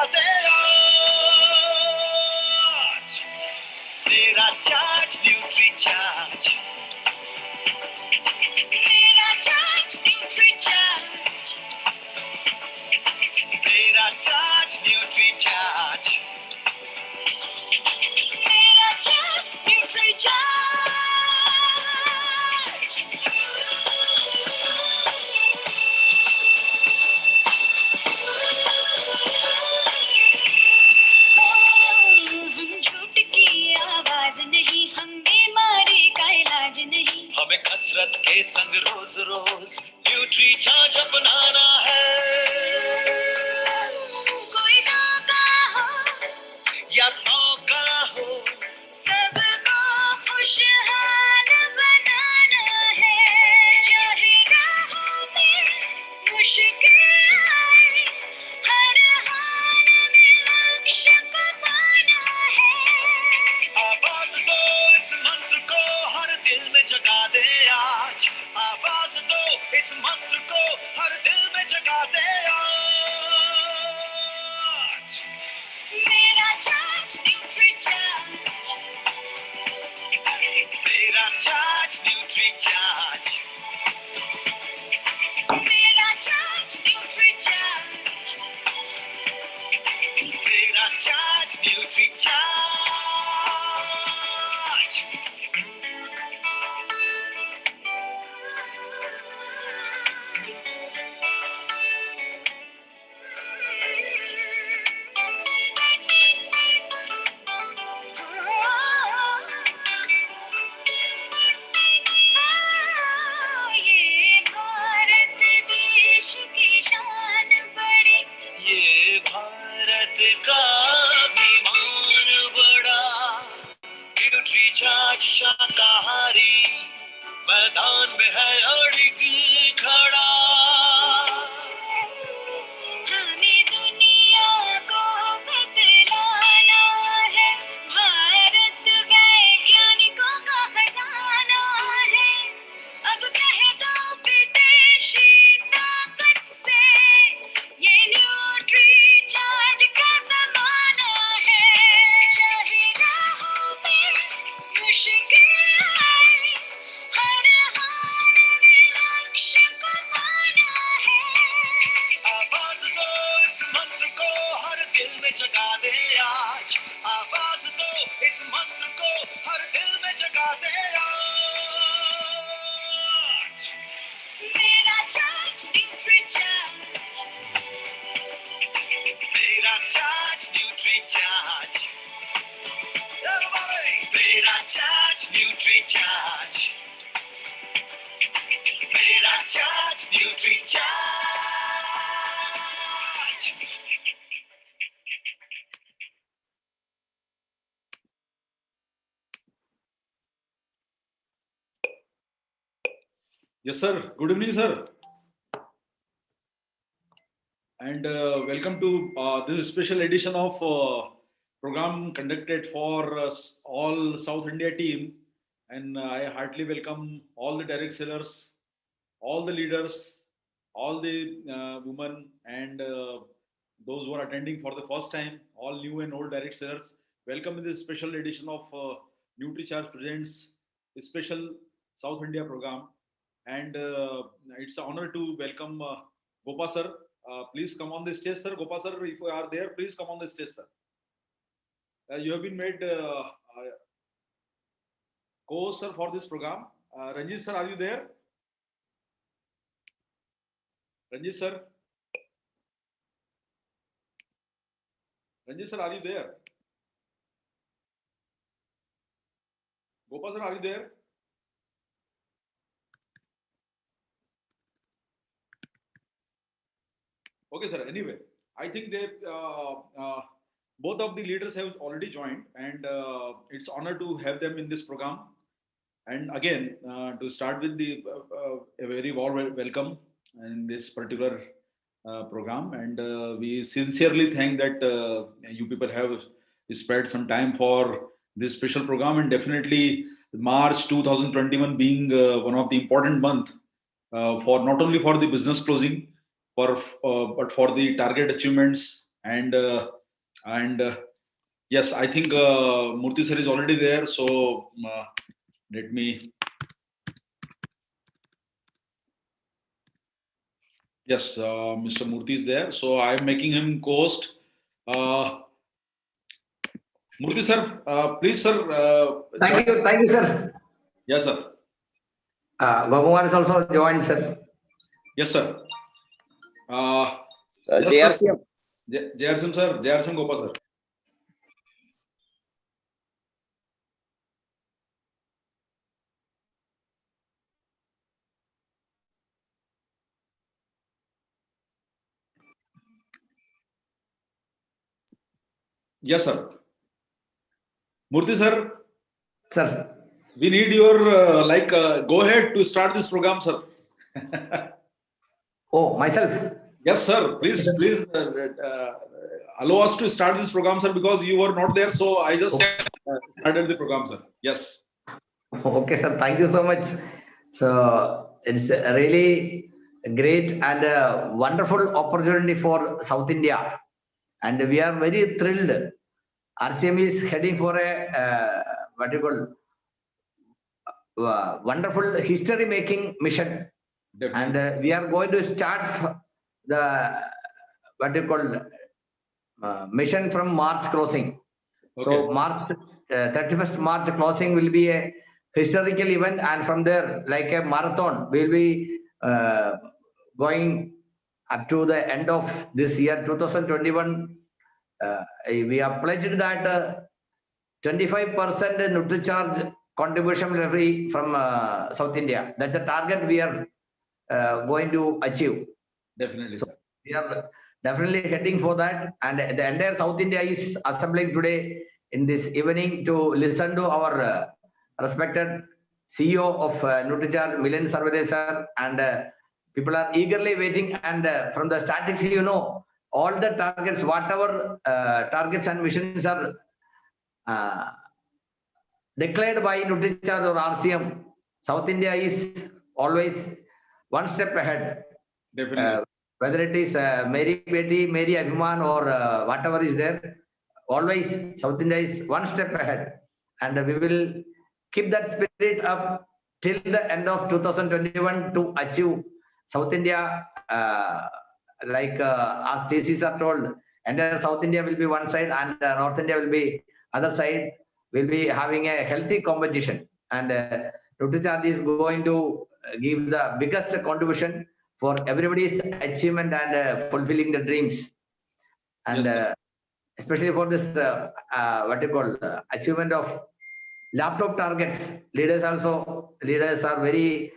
जगा दे आज। मेरा चार्ज न्यूट्री चार्ज, मेरा चार्ज न्यूट्री चार्ज, मेरा चार्ज न्यूट्री चार्ज, मेरा चार्ज न्यूट्री चार्ज। हम झूठ की आवाज नहीं, हम बीमारी का इलाज नहीं, हमें कसरत के संग रोज रोज न्यूट्री चार्ज अपनाना है। कोई 2 का हो या 100 का हो, सबको खुशहाल बनाना है। चाहे राहों में मुश्किल आए, हर हाल में लक्ष्य को पाना है। आवाज दो इस मंत्र को, हर दिल में जगा दे आज। आवाज दो इस मंत्र को, हर दिल में जगा दे आज। मेरा चार्ज न्यूट्री चार्ज, मेरा चार्ज न्यूट्री चार्ज, मेरा चार्ज न्यूट्री चार्ज, मेरा चार्ज न्यूट्री चार्ज। ये भारत देश की शान बड़ी, ये भारत का अभिमान बड़ा। न्यूट्री चार्ज शाकाहारी मैदान में है अड़िग खड़ा। हमें दुनिया को बदलाना है, भारत वैज्ञानिकों का खजाना है। अब कह दो विदेशी ताकत से, ये न्यूट्री चार्ज का जमाना है। चाहे राहों में मुश्किल आए, हर हाल में लक्ष्य को पाना है। आवाज दो इस मंत्र को, हर दिल में जगा दे आज। आवाज दो इस मंत्र को, हर दिल में जगा दे आज। मेरा चार्ज न्यूट्री चार्ज, मेरा चार्ज न्यूट्री चार्ज, मेरा चार्ज न्यूट्री चार्ज, मेरा charge nutri charge. Yes, sir. Good evening, sir. And welcome to this special edition of program conducted for all South India team. And I heartily welcome all the direct sellers, all the leaders, all the women, and those who are attending for the first time, all new and old direct sellers. Welcome in this special edition of NutriCharge presents a special South India program. And it's an honor to welcome Gopa sir. Please come on the stage, sir. Gopa sir, if you are there, please come on the stage, sir. You have been made co-host, sir, for this program. Ranjit sir, are you there? Ranjit sir? Ranjit sir, are you there? Gopa sir, are you there? Okay, sir. Anyway, I think they both of the leaders have already joined, and it's honor to have them in this program. And again, to start with the a very warm welcome in this particular program, and we sincerely thank that you people have spared some time for this special program, and definitely March 2021 being one of the important month for not only for the business closing, but for the target achievements and yes, I think Murthy sir is already there. So let me. Yes, Mr. Murthy is there. So I am making him co-host. Murthy sir, please sir. Thank you, sir. Yes, sir. Bhagwan is also joined, sir. Yes, sir. JRCM. JRCM sir, JRCM Gopa sir. Yes, sir. Murthy sir. Sir. We need your go ahead to start this program, sir. Oh, myself. Yes, sir. Please allow us to start this program, sir, because you were not there. So I just started the program, sir. Yes. Okay, sir. Thank you so much. So it's a really great and a wonderful opportunity for South India, and we are very thrilled. RCM is heading for a what you call wonderful history-making mission. Definitely. And we are going to start the what you call mission from March closing. Okay. So March 31st March closing will be a historical event, and from there, like a marathon, we will be going up to the end of this year 2021. We have pledged that 25% NutriCharge contribution will be from South India. That's the target we are going to achieve. Definitely, so sir. We are definitely heading for that, and the entire South India is assembling today in this evening to listen to our respected CEO of NutriCharge, Milind Sarvade sir, and people are eagerly waiting. And from the statistics, you know, all the targets, whatever targets and missions are declared by NutriCharge or RCM, South India is always one step ahead. Definitely. Whether it is Mary Beti, Mary Abhiman, or whatever is there, always South India is one step ahead. And we will keep that spirit up till the end of 2021 to achieve South India, like as TCs are told, entire South India will be one side and North India will be other side. We'll be having a healthy competition, and NutriCharge is going to give the biggest contribution for everybody's achievement and fulfilling the dreams. And yes, especially for this what you call achievement of laptop targets, leaders are very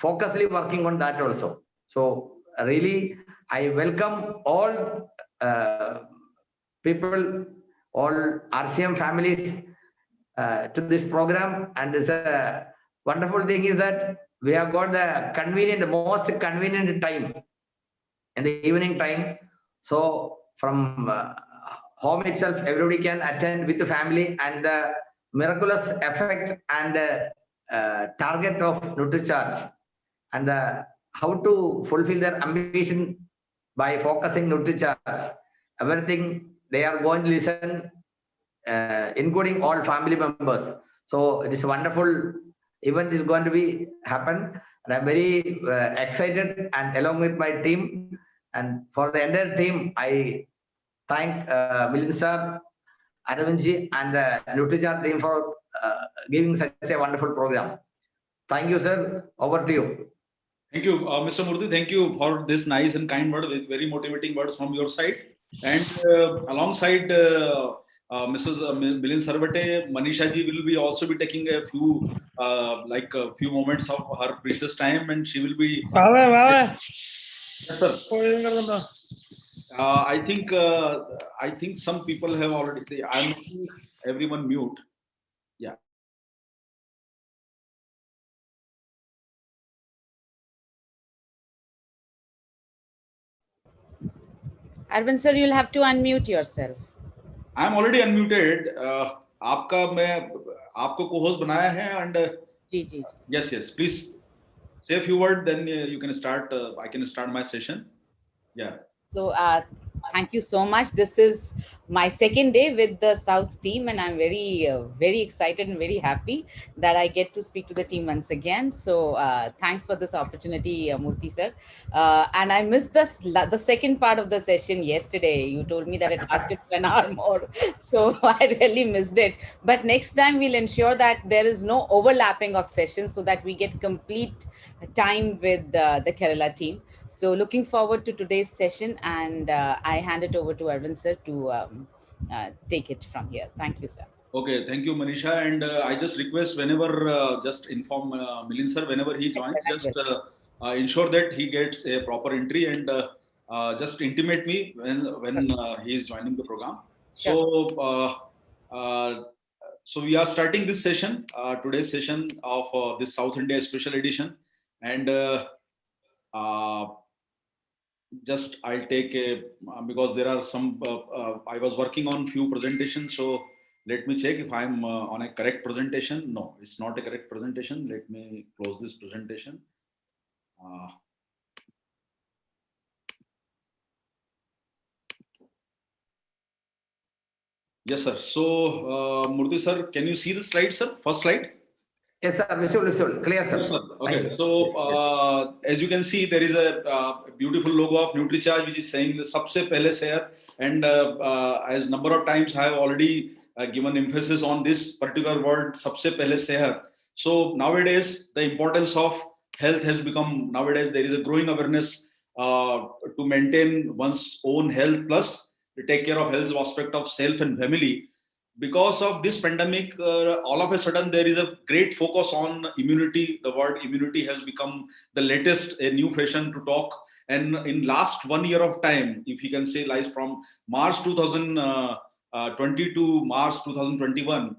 focusedly working on that also. So really, I welcome all people, all RCM families to this program. And the wonderful thing is that we have got the most convenient time in the evening time. So from home itself, everybody can attend with the family, and the miraculous effect and target of NutriCharge, and how to fulfill their ambition by focusing NutriCharge. Everything they are going to listen, including all family members. So it is wonderful event is going to be happen, and I'm very excited, and along with my team, and for the entire team, I thank Milind sir, Arvindji, and the NutriCharge team for giving such a wonderful program. Thank you, sir. Over to you. Thank you, Mr. Murthy. Thank you for this nice and kind word, with very motivating words from your side. And alongside Mrs. Milind Sarvade, Manisha ji will be also be taking a few few moments of her precious time, and she will be. Yes, sir. I think some people have already. I'm making everyone mute. Yeah. Arvind sir, you'll have to unmute yourself. I'm already unmuted. आपको co-host बनाया है, and ji. Yes. Please say a few words. Then you can start. I can start my session. Yeah. So thank you so much. This is my second day with the South team, and I'm very excited and very happy that I get to speak to the team once again. So thanks for this opportunity, Murthy sir. And I missed the second part of the session yesterday. You told me that it lasted for an hour more, so I really missed it. But next time we'll ensure that there is no overlapping of sessions, so that we get complete time with the Kerala team. So looking forward to today's session, and I hand it over to Arvind sir to take it from here. Thank you, sir. Okay, thank you, Manisha. And I just request whenever, just inform Milind sir whenever he joins, Yes, sir, just ensure that he gets a proper entry, and just intimate me when he is joining the program. Sure, So we are starting this session, today's session of this South India special edition, and uh, just I'll take a because there are some I was working on few presentations, so let me check if I'm on a correct presentation. No, it's not a correct presentation. Let me close this presentation. Yes, sir. So Murthy sir, can you see the slide, sir? First slide. Yes, sir. Visual, clear, sir. Yes, sir. Okay. So as you can see, there is a beautiful logo of NutriCharge, which is saying the "Sabse Pehle Sehat." And as number of times I have already given emphasis on this particular word, "Sabse Pehle Sehat." So nowadays, the importance of health has become, nowadays there is a growing awareness to maintain one's own health, plus to take care of health aspect of self and family. Because of this pandemic, all of a sudden there is a great focus on immunity. The word immunity has become the latest, a new fashion to talk. And in last 1 year of time, if you can say, like from March 2020 to March 2021,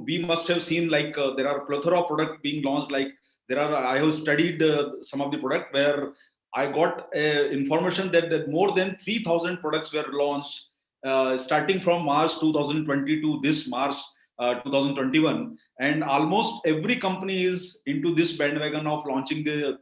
we must have seen like there are a plethora of products being launched. Like I have studied some of the product where I got information that more than 3,000 products were launched starting from March 2020 to this March 2021, and almost every company is into this bandwagon of launching the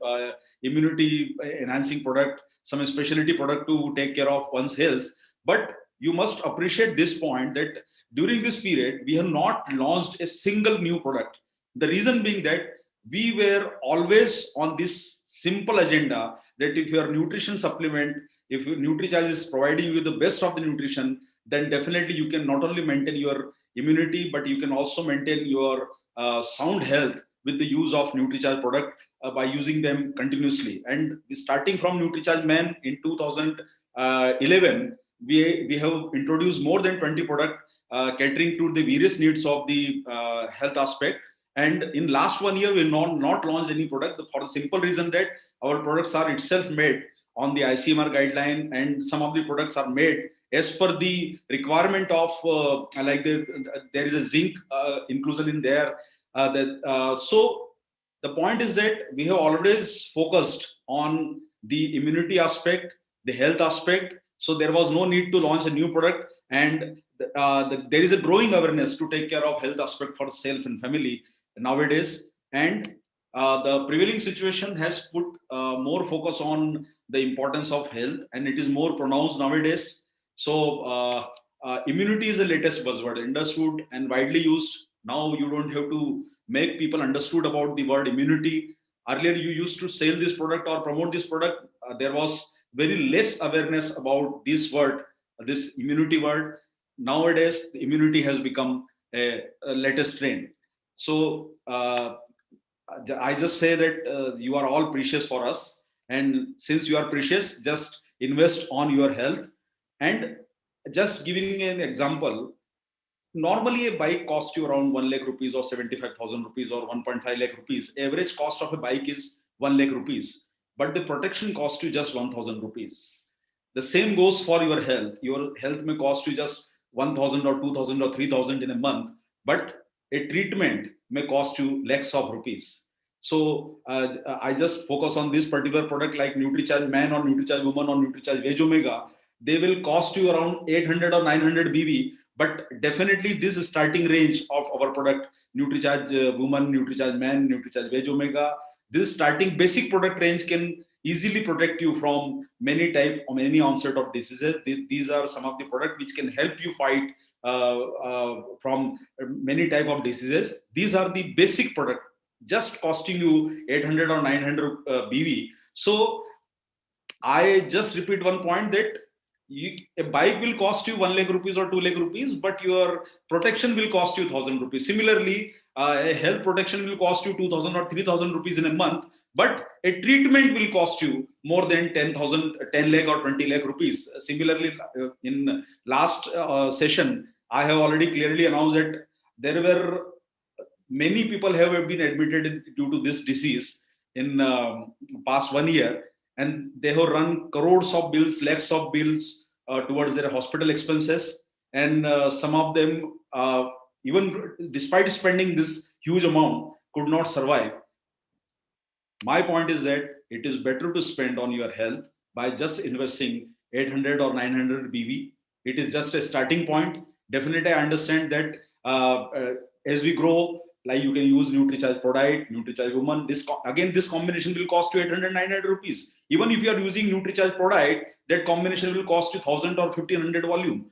immunity enhancing product, some specialty product to take care of one's health. But you must appreciate this point that during this period we have not launched a single new product. The reason being that we were always on this simple agenda that if your nutrition supplement, if NutriCharge is providing you with the best of the nutrition, then definitely you can not only maintain your immunity, but you can also maintain your sound health with the use of NutriCharge product by using them continuously. And starting from NutriCharge Man in 2011, we have introduced more than 20 products catering to the various needs of the health aspect. And in last 1 year, we not launched any product for the simple reason that our products are itself made on the ICMR guideline, and some of the products are made as per the requirement of there is a zinc inclusion in there. So the point is that we have always focused on the immunity aspect, the health aspect. So there was no need to launch a new product, and there is a growing awareness to take care of health aspect for self and family nowadays. And the prevailing situation has put more focus on the importance of health, and it is more pronounced nowadays. So immunity is the latest buzzword, understood and widely used. Now you don't have to make people understood about the word immunity. Earlier you used to sell this product or promote this product. There was very less awareness about this word, this immunity word. Nowadays the immunity has become a latest trend. So I just say that you are all precious for us, and since you are precious, just invest on your health. And just giving an example, normally a bike costs you around 1 lakh rupees or 75,000 rupees or 1.5 lakh rupees. Average cost of a bike is 1 lakh rupees, but the protection costs you just 1,000 rupees. The same goes for your health. Your health may cost you just 1,000 or 2,000 or 3,000 in a month, but a treatment may cost you lakhs of rupees. So I just focus on this particular product like NutriCharge Man or NutriCharge Woman or NutriCharge Veg Omega. They will cost you around 800 or 900 BV, but definitely this starting range of our product, NutriCharge Woman, NutriCharge Man, NutriCharge Veg Omega, this starting basic product range can easily protect you from many type or many onset of diseases. These are some of the products which can help you fight from many type of diseases. These are the basic product, just costing you 800 or 900 BV. So I just repeat one point that a bike will cost you 1 lakh rupees or 2 lakh rupees, but your protection will cost you 1,000 rupees. Similarly, a health protection will cost you 2,000 or 3,000 rupees in a month, but a treatment will cost you more than 10 lakh or 20 lakh rupees. Similarly, in last session, I have already clearly announced that there were many people have been admitted due to this disease in past 1 year, and they have run crores of bills, lakhs of bills towards their hospital expenses, and some of them even despite spending this huge amount could not survive. My point is that it is better to spend on your health by just investing 800 or 900 BV. It is just a starting point. Definitely, I understand that as we grow, like you can use NutriCharge Prodite, NutriCharge Woman. This combination will cost you 800, 900 rupees. Even if you are using NutriCharge Prodite, that combination will cost you 1,000 or 1,500 volume.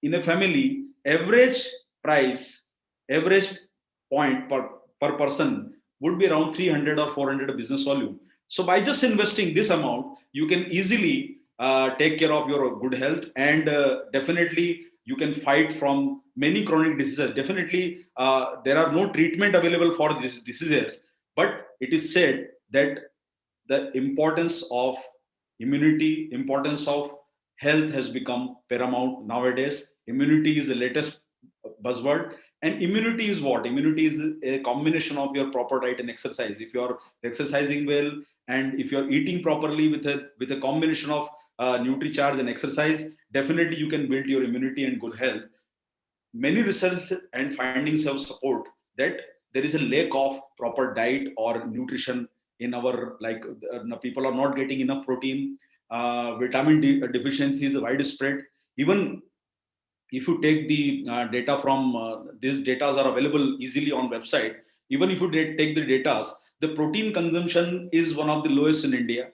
In a family, average price, average point per person would be around 300 or 400 business volume. So by just investing this amount, you can easily take care of your good health, and definitely you can fight from many chronic diseases. Definitely, there are no treatment available for these diseases, but it is said that the importance of immunity, importance of health has become paramount nowadays. Immunity is the latest buzzword. And immunity is what? Immunity is a combination of your proper diet and exercise. If you are exercising well, and if you are eating properly with a combination of NutriCharge and exercise, definitely you can build your immunity and good health. Many research and findings have support that there is a lack of proper diet or nutrition in our, like people are not getting enough protein. Vitamin D deficiency is widespread. Even if you take the data from these data are available easily on website. Even if you take the data, the protein consumption is one of the lowest in India.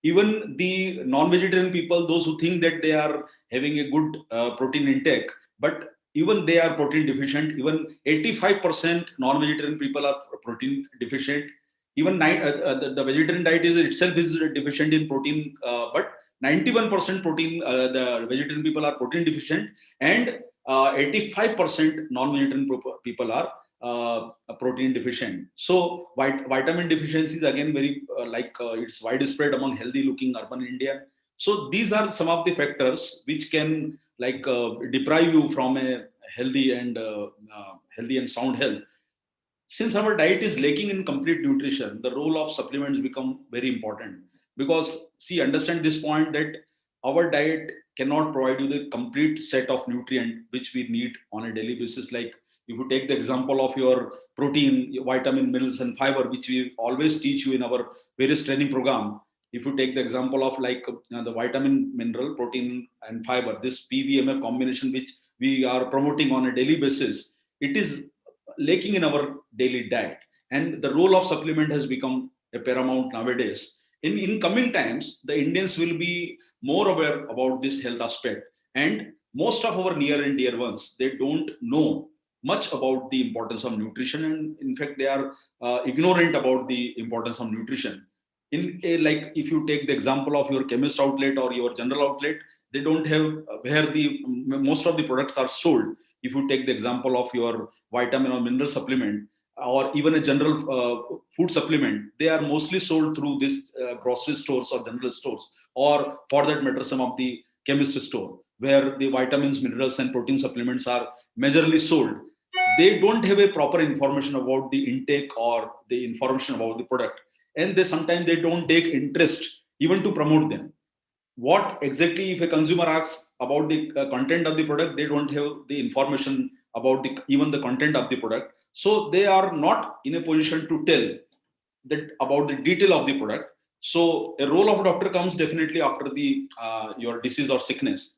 Even the non-vegetarian people, those who think that they are having a good protein intake, but even they are protein deficient. Even 85% non-vegetarian people are protein deficient. Even the vegetarian diet is itself is deficient in protein, but 91% protein, the vegetarian people are protein deficient, and 85% non-vegetarian people are protein deficient. So vitamin deficiency is again very it's widespread among healthy looking urban India. So these are some of the factors which can deprive you from a healthy and sound health. Since our diet is lacking in complete nutrition, the role of supplements become very important. Because understand this point that our diet cannot provide you the complete set of nutrient which we need on a daily basis. Like if you take the example of your protein, your vitamin, minerals, and fiber, which we always teach you in our various training program. If you take the example of the vitamin, mineral, protein, and fiber, this PVMF combination which we are promoting on a daily basis, it is lacking in our daily diet, and the role of supplement has become a paramount nowadays. In coming times, the Indians will be more aware about this health aspect, and most of our near and dear ones, they don't know much about the importance of nutrition, and in fact they are ignorant about the importance of nutrition. Like if you take the example of your chemist outlet or your general outlet, they don't have where the most of the products are sold. If you take the example of your vitamin or mineral supplement, or even a general food supplement, they are mostly sold through this grocery stores or general stores, or for that matter, some of the chemist store, where the vitamins, minerals, and protein supplements are majorly sold. They don't have a proper information about the intake or the information about the product, and sometimes they don't take interest even to promote them. What exactly, if a consumer asks about the content of the product, they don't have the information about even the content of the product. So they are not in a position to tell that about the detail of the product. So a role of a doctor comes definitely after the your disease or sickness.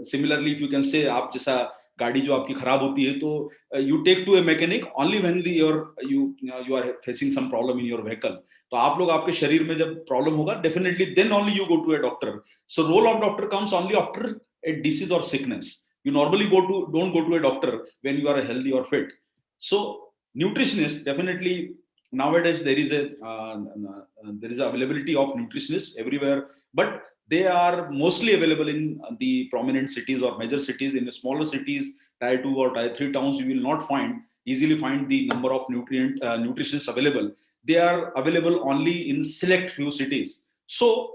Similarly, if you can say, आप जैसा गाड़ी जो आपकी खराब होती है, तो you take to a mechanic only when you are facing some problem in your vehicle. तो आप लोग आपके शरीर में जब प्रॉब्लम होगा, definitely then only you go to a doctor. So role of doctor comes only after a disease or sickness. You normally don't go to a doctor when you are healthy or fit. So nutritionists, definitely nowadays there is availability of nutritionists everywhere, but they are mostly available in the prominent cities or major cities. In the smaller cities, tier 2 or tier 3 towns, you will not easily find the number of nutritionists available. They are available only in select few cities. So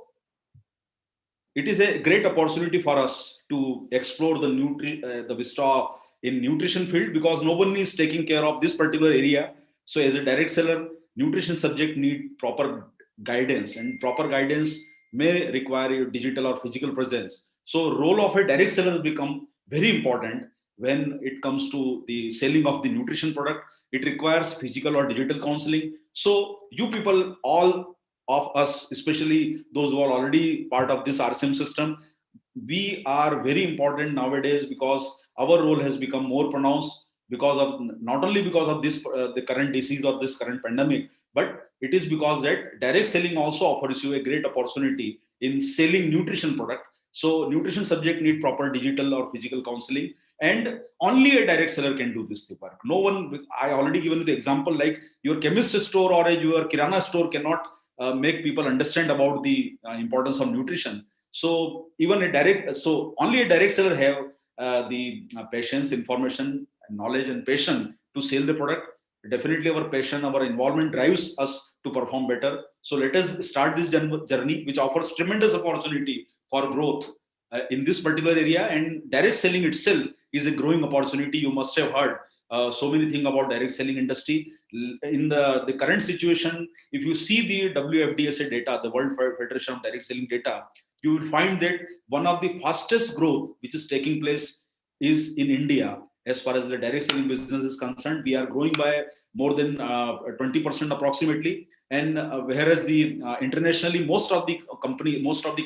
it is a great opportunity for us to explore the vista in nutrition field, because no one is taking care of this particular area. So as a direct seller, nutrition subject need proper guidance, and proper guidance may require your digital or physical presence. So role of a direct seller has become very important when it comes to the selling of the nutrition product. It requires physical or digital counseling. So you people, all of us, especially those who are already part of this RCM system, we are very important nowadays, because our role has become more pronounced, because of not only because of this the current disease or this current pandemic, but it is because that direct selling also offers you a great opportunity in selling nutrition product. So nutrition subject need proper digital or physical counseling, and only a direct seller can do this work. No one, I already given you the example, like your chemist store or your kirana store cannot make people understand about the importance of nutrition. So even only a direct seller have the patience, information, knowledge, and passion to sell the product. Definitely our passion, our involvement drives us to perform better. So let us start this journey, which offers tremendous opportunity for growth in this particular area. And direct selling itself is a growing opportunity. You must have heard so many things about direct selling industry. In the current situation, if you see the WFDSA data, the World Federation of Direct Selling data, you will find that one of the fastest growth which is taking place is in India. As far as the direct selling business is concerned, we are growing by more than 20% approximately. And whereas the internationally, most of the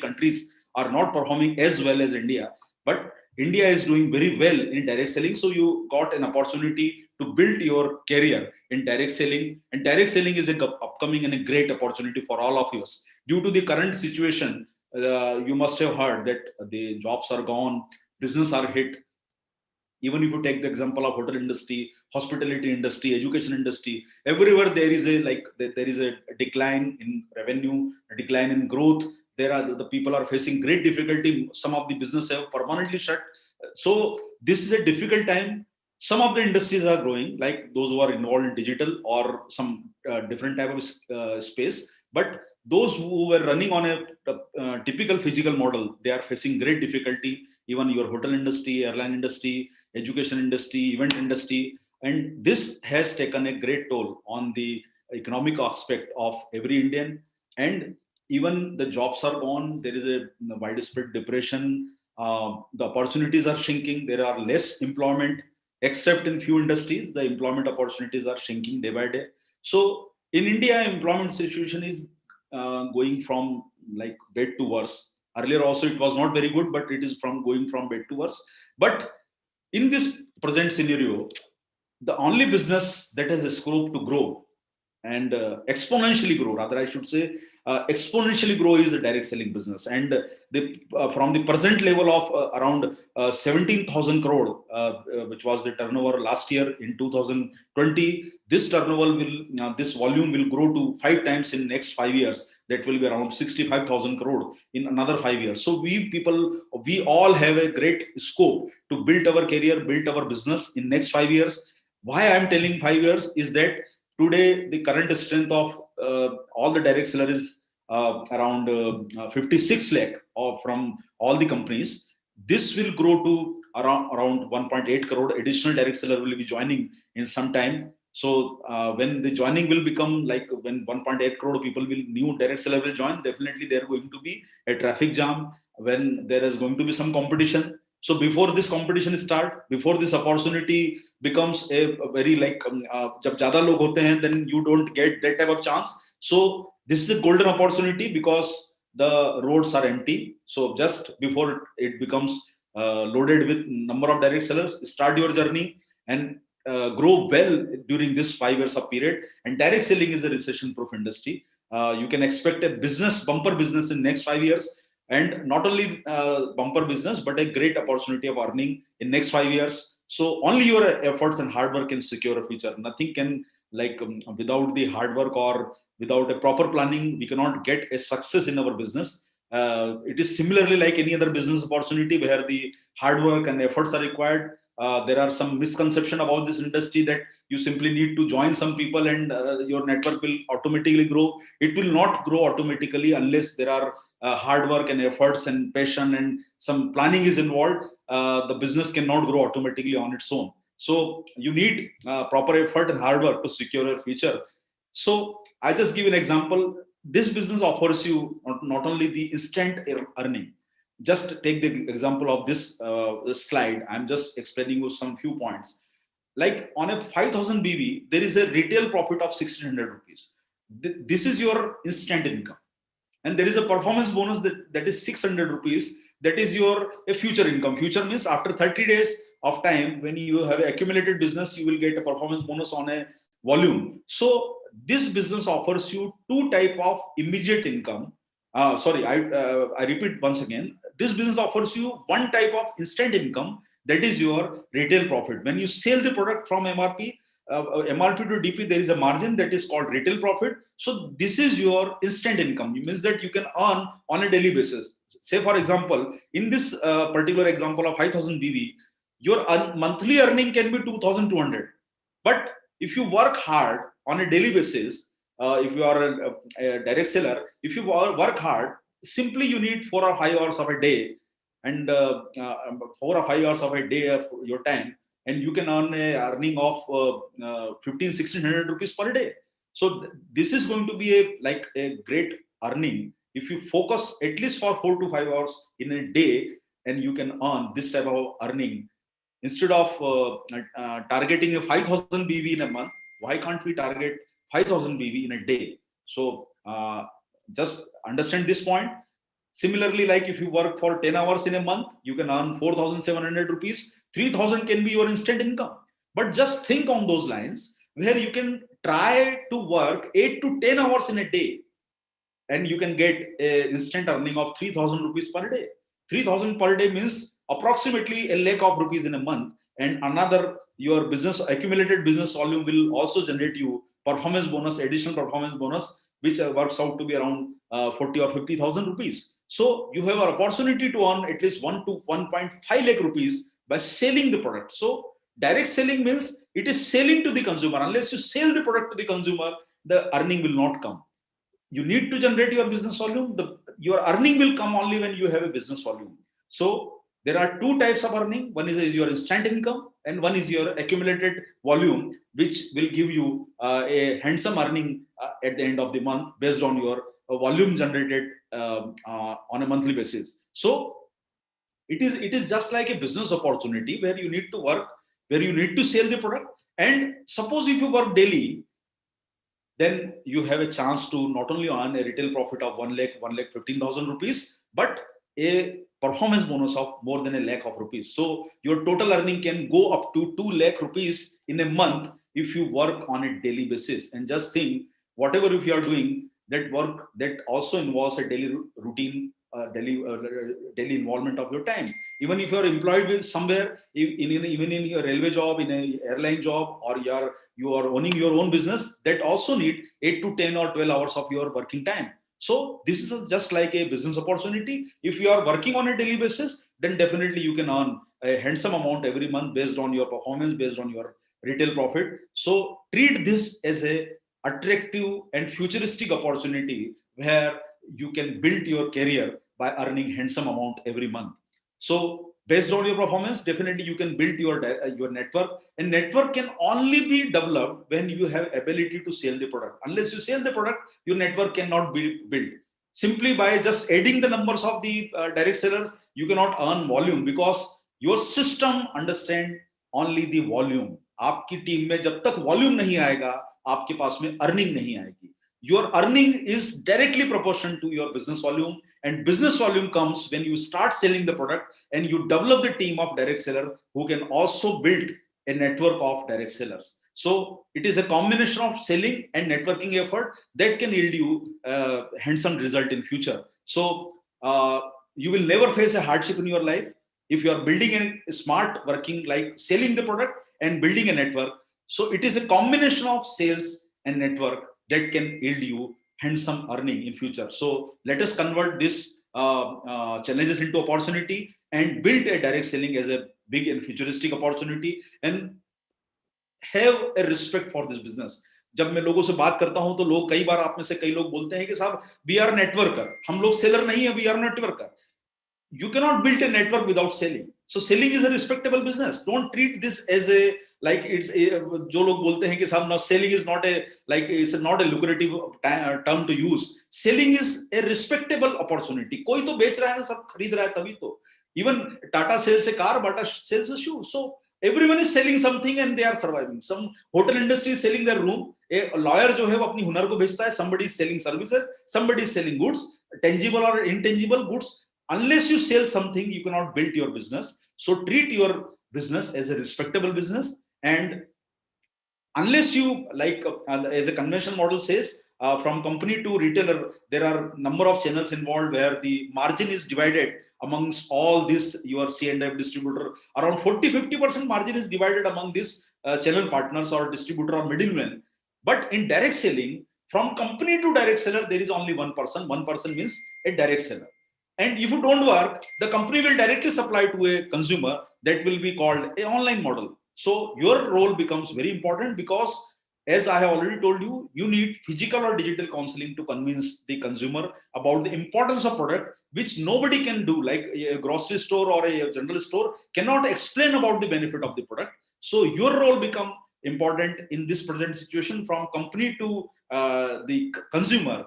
countries are not performing as well as India, but India is doing very well in direct selling. So you got an opportunity to build your career in direct selling, and direct selling is a upcoming and a great opportunity for all of us. Due to the current situation, you must have heard that the jobs are gone, business are hit. Even if you take the example of hotel industry, hospitality industry, education industry, everywhere there is a decline in revenue, a decline in growth. The people are facing great difficulty. Some of the business have permanently shut. So this is a difficult time. Some of the industries are growing, like those who are involved in digital or some different type of space. But those who were running on a typical physical model, they are facing great difficulty. Even your hotel industry, airline industry, education industry, event industry, and this has taken a great toll on the economic aspect of every Indian. And even the jobs are gone. There is a widespread depression. The opportunities are shrinking. There are less employment, except in few industries. The employment opportunities are shrinking day by day. So in India, employment situation is going from like bad to worse. Earlier also it was not very good, but it is going from bad to worse. But in this present scenario, the only business that has a scope to grow and exponentially grow, rather I should say, exponentially grow, is a direct selling business. And from the present level of around 17,000 crore, which was the turnover last year in 2020, this this volume will grow to 5 times in next 5 years. That will be around 65,000 crore in another 5 years. So we all have a great scope to build our career, build our business in next 5 years. Why I am telling 5 years is that today the current strength of all the direct seller is around 56 lakh from all the companies. This will grow to around 1.8 crore. Additional direct seller will be joining in some time. So when the joining will become like when 1.8 crore people new direct seller will join, definitely there are going to be a traffic jam, when there is going to be some competition. So before this competition start, before this opportunity becomes a very like jab zyada log hote hain, then you don't get that type of chance. So this is a golden opportunity because the roads are empty. So just before it becomes loaded with number of direct sellers, start your journey and grow well during this 5 years of period. And direct selling is a recession proof industry. You can expect a bumper business in next 5 years, and not only bumper business, but a great opportunity of earning in next 5 years. So only your efforts and hard work can secure a future. Nothing can, like, without the hard work or without a proper planning, we cannot get a success in our business. It is similarly like any other business opportunity where the hard work and efforts are required. There are some misconception about this industry that you simply need to join some people and your network will automatically grow. It will not grow automatically unless there are hard work and efforts and passion and some planning is involved. The business cannot grow automatically on its own. So you need proper effort and hard work to secure your future. So I just give an example. This business offers you not only the instant earning. Just take the example of this slide. I'm just explaining you some few points. Like on a 5,000 BV, there is a retail profit of 1,600 rupees. This is your instant income. And there is a performance bonus that is 600 rupees. That is your a future income. Future means after 30 days of time, when you have accumulated business, you will get a performance bonus on a volume. So this business offers you two type of immediate income. I repeat once again. This business offers you one type of instant income, that is your retail profit. When you sell the product from MRP to DP, there is a margin that is called retail profit. So this is your instant income. It means that you can earn on a daily basis. Say for example, in this particular example of 5,000 BV, your monthly earning can be 2,200. But if you work hard on a daily basis, if you are a direct seller, if you work hard, simply you need 4 or 5 hours of a day, and 4 or 5 hours of a day of your time, and you can earn a earning of 1,500-1,600 rupees per day. So this is going to be a great earning if you focus at least for 4 to 5 hours in a day, and you can earn this type of earning. Instead of targeting a 5,000 BV in a month, why can't we target 5,000 BV in a day? So just understand this point. Similarly, like if you work for 10 hours in a month, you can earn 4,700 rupees. 3,000 can be your instant income. But just think on those lines where you can try to work 8 to 10 hours in a day, and you can get an instant earning of 3,000 rupees per day. 3,000 per day means approximately a lakh of rupees in a month, and another, your business accumulated business volume will also generate you performance bonus, additional performance bonus, which works out to be around 40 or 50,000 rupees. So you have an opportunity to earn at least 1 to 1.5 lakh rupees by selling the product. So direct selling means it is selling to the consumer. Unless you sell the product to the consumer, the earning will not come. You need to generate your business volume. Your earning will come only when you have a business volume. So there are two types of earning. One is your instant income, and one is your accumulated volume, which will give you a handsome earning at the end of the month based on your volume generated on a monthly basis. So it is just like a business opportunity where you need to work, where you need to sell the product. And suppose if you work daily, then you have a chance to not only earn a retail profit of 1,15,000 rupees, but a performance bonus of more than a lakh of rupees. So your total earning can go up to 2 lakh rupees in a month if you work on a daily basis. And just think, whatever if you are doing, that work that also involves a daily routine, daily involvement of your time. Even if you are employed with somewhere, even in your railway job, in an airline job, or you are owning your own business, that also need 8 to 10 or 12 hours of your working time. So this is just like a business opportunity. If you are working on a daily basis, then definitely you can earn a handsome amount every month based on your performance, based on your retail profit. So treat this as a attractive and futuristic opportunity where you can build your career by earning handsome amount every month. So based on your performance, definitely you can build your network, and network can only be developed when you have ability to sell the product. Unless you sell the product, your network cannot be built. Simply by just adding the numbers of the direct sellers, you cannot earn volume, because your system understand only the volume. आपकी team में जब तक volume नहीं आएगा, आपके पास में earning नहीं आएगी. Your earning is directly proportional to your business volume, and business volume comes when you start selling the product and you develop the team of direct seller who can also build a network of direct sellers. So it is a combination of selling and networking effort that can yield you handsome result in future. So you will never face a hardship in your life if you are building a smart working, like selling the product and building a network. So it is a combination of sales and network that can yield you handsome earning in future. So let us convert this challenges into opportunity and build a direct selling as a big and futuristic opportunity, and have a respect for this business. जब मैं लोगों से बात करता हूं तो लोग, कई बार आप में से कई लोग बोलते हैं कि साहब वी आर नेटवर्कर, हम लोग सेलर नहीं है, we are networker. You cannot build a network without selling. So selling is a respectable business. Don't treat this as a, like it's a, जो लोग बोलते हैं कि साहब now selling is not a, like it's not a lucrative term to use. Selling is a respectable opportunity. कोई तो बेच रहा है ना, सब खरीद रहा है तभी तो. Even Tata sells a car, Bata sells a shoe. So everyone is selling something and they are surviving. Some hotel industry is selling their room. A lawyer जो है वो अपनी हुनर को बेचता है. Somebody is selling services. Somebody is selling goods, tangible or intangible goods. Unless you sell something, you cannot build your business. So treat your business as a respectable business. And unless you, like as a conventional model says, from company to retailer, there are number of channels involved where the margin is divided amongst all this, your C&F distributor. Around 40-50% margin is divided among these channel partners or distributor or middlemen. But in direct selling, from company to direct seller, there is only one person. One person means a direct seller. And if you don't work, the company will directly supply to a consumer. That will be called an online model. So your role becomes very important, because as I have already told you, you need physical or digital counseling to convince the consumer about the importance of product, which nobody can do. Like a grocery store or a general store cannot explain about the benefit of the product. So your role become important in this present situation. From company to the consumer,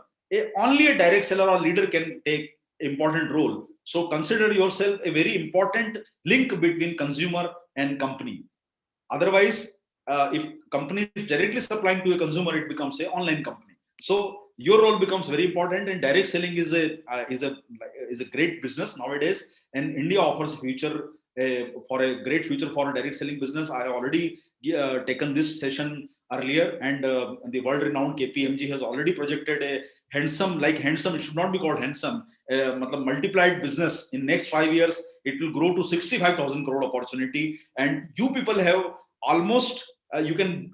only a direct seller or leader can take important role. So consider yourself a very important link between consumer and company. Otherwise, if company is directly supplying to a consumer, it becomes an online company. So your role becomes very important, and direct selling is a great business nowadays. And India offers future for a great future for a direct selling business. I have already taken this session earlier, and the world-renowned KPMG has already projected a handsome, it should not be called handsome, multiplied business in next 5 years. It will grow to 65,000 crore opportunity, and you people have almost you can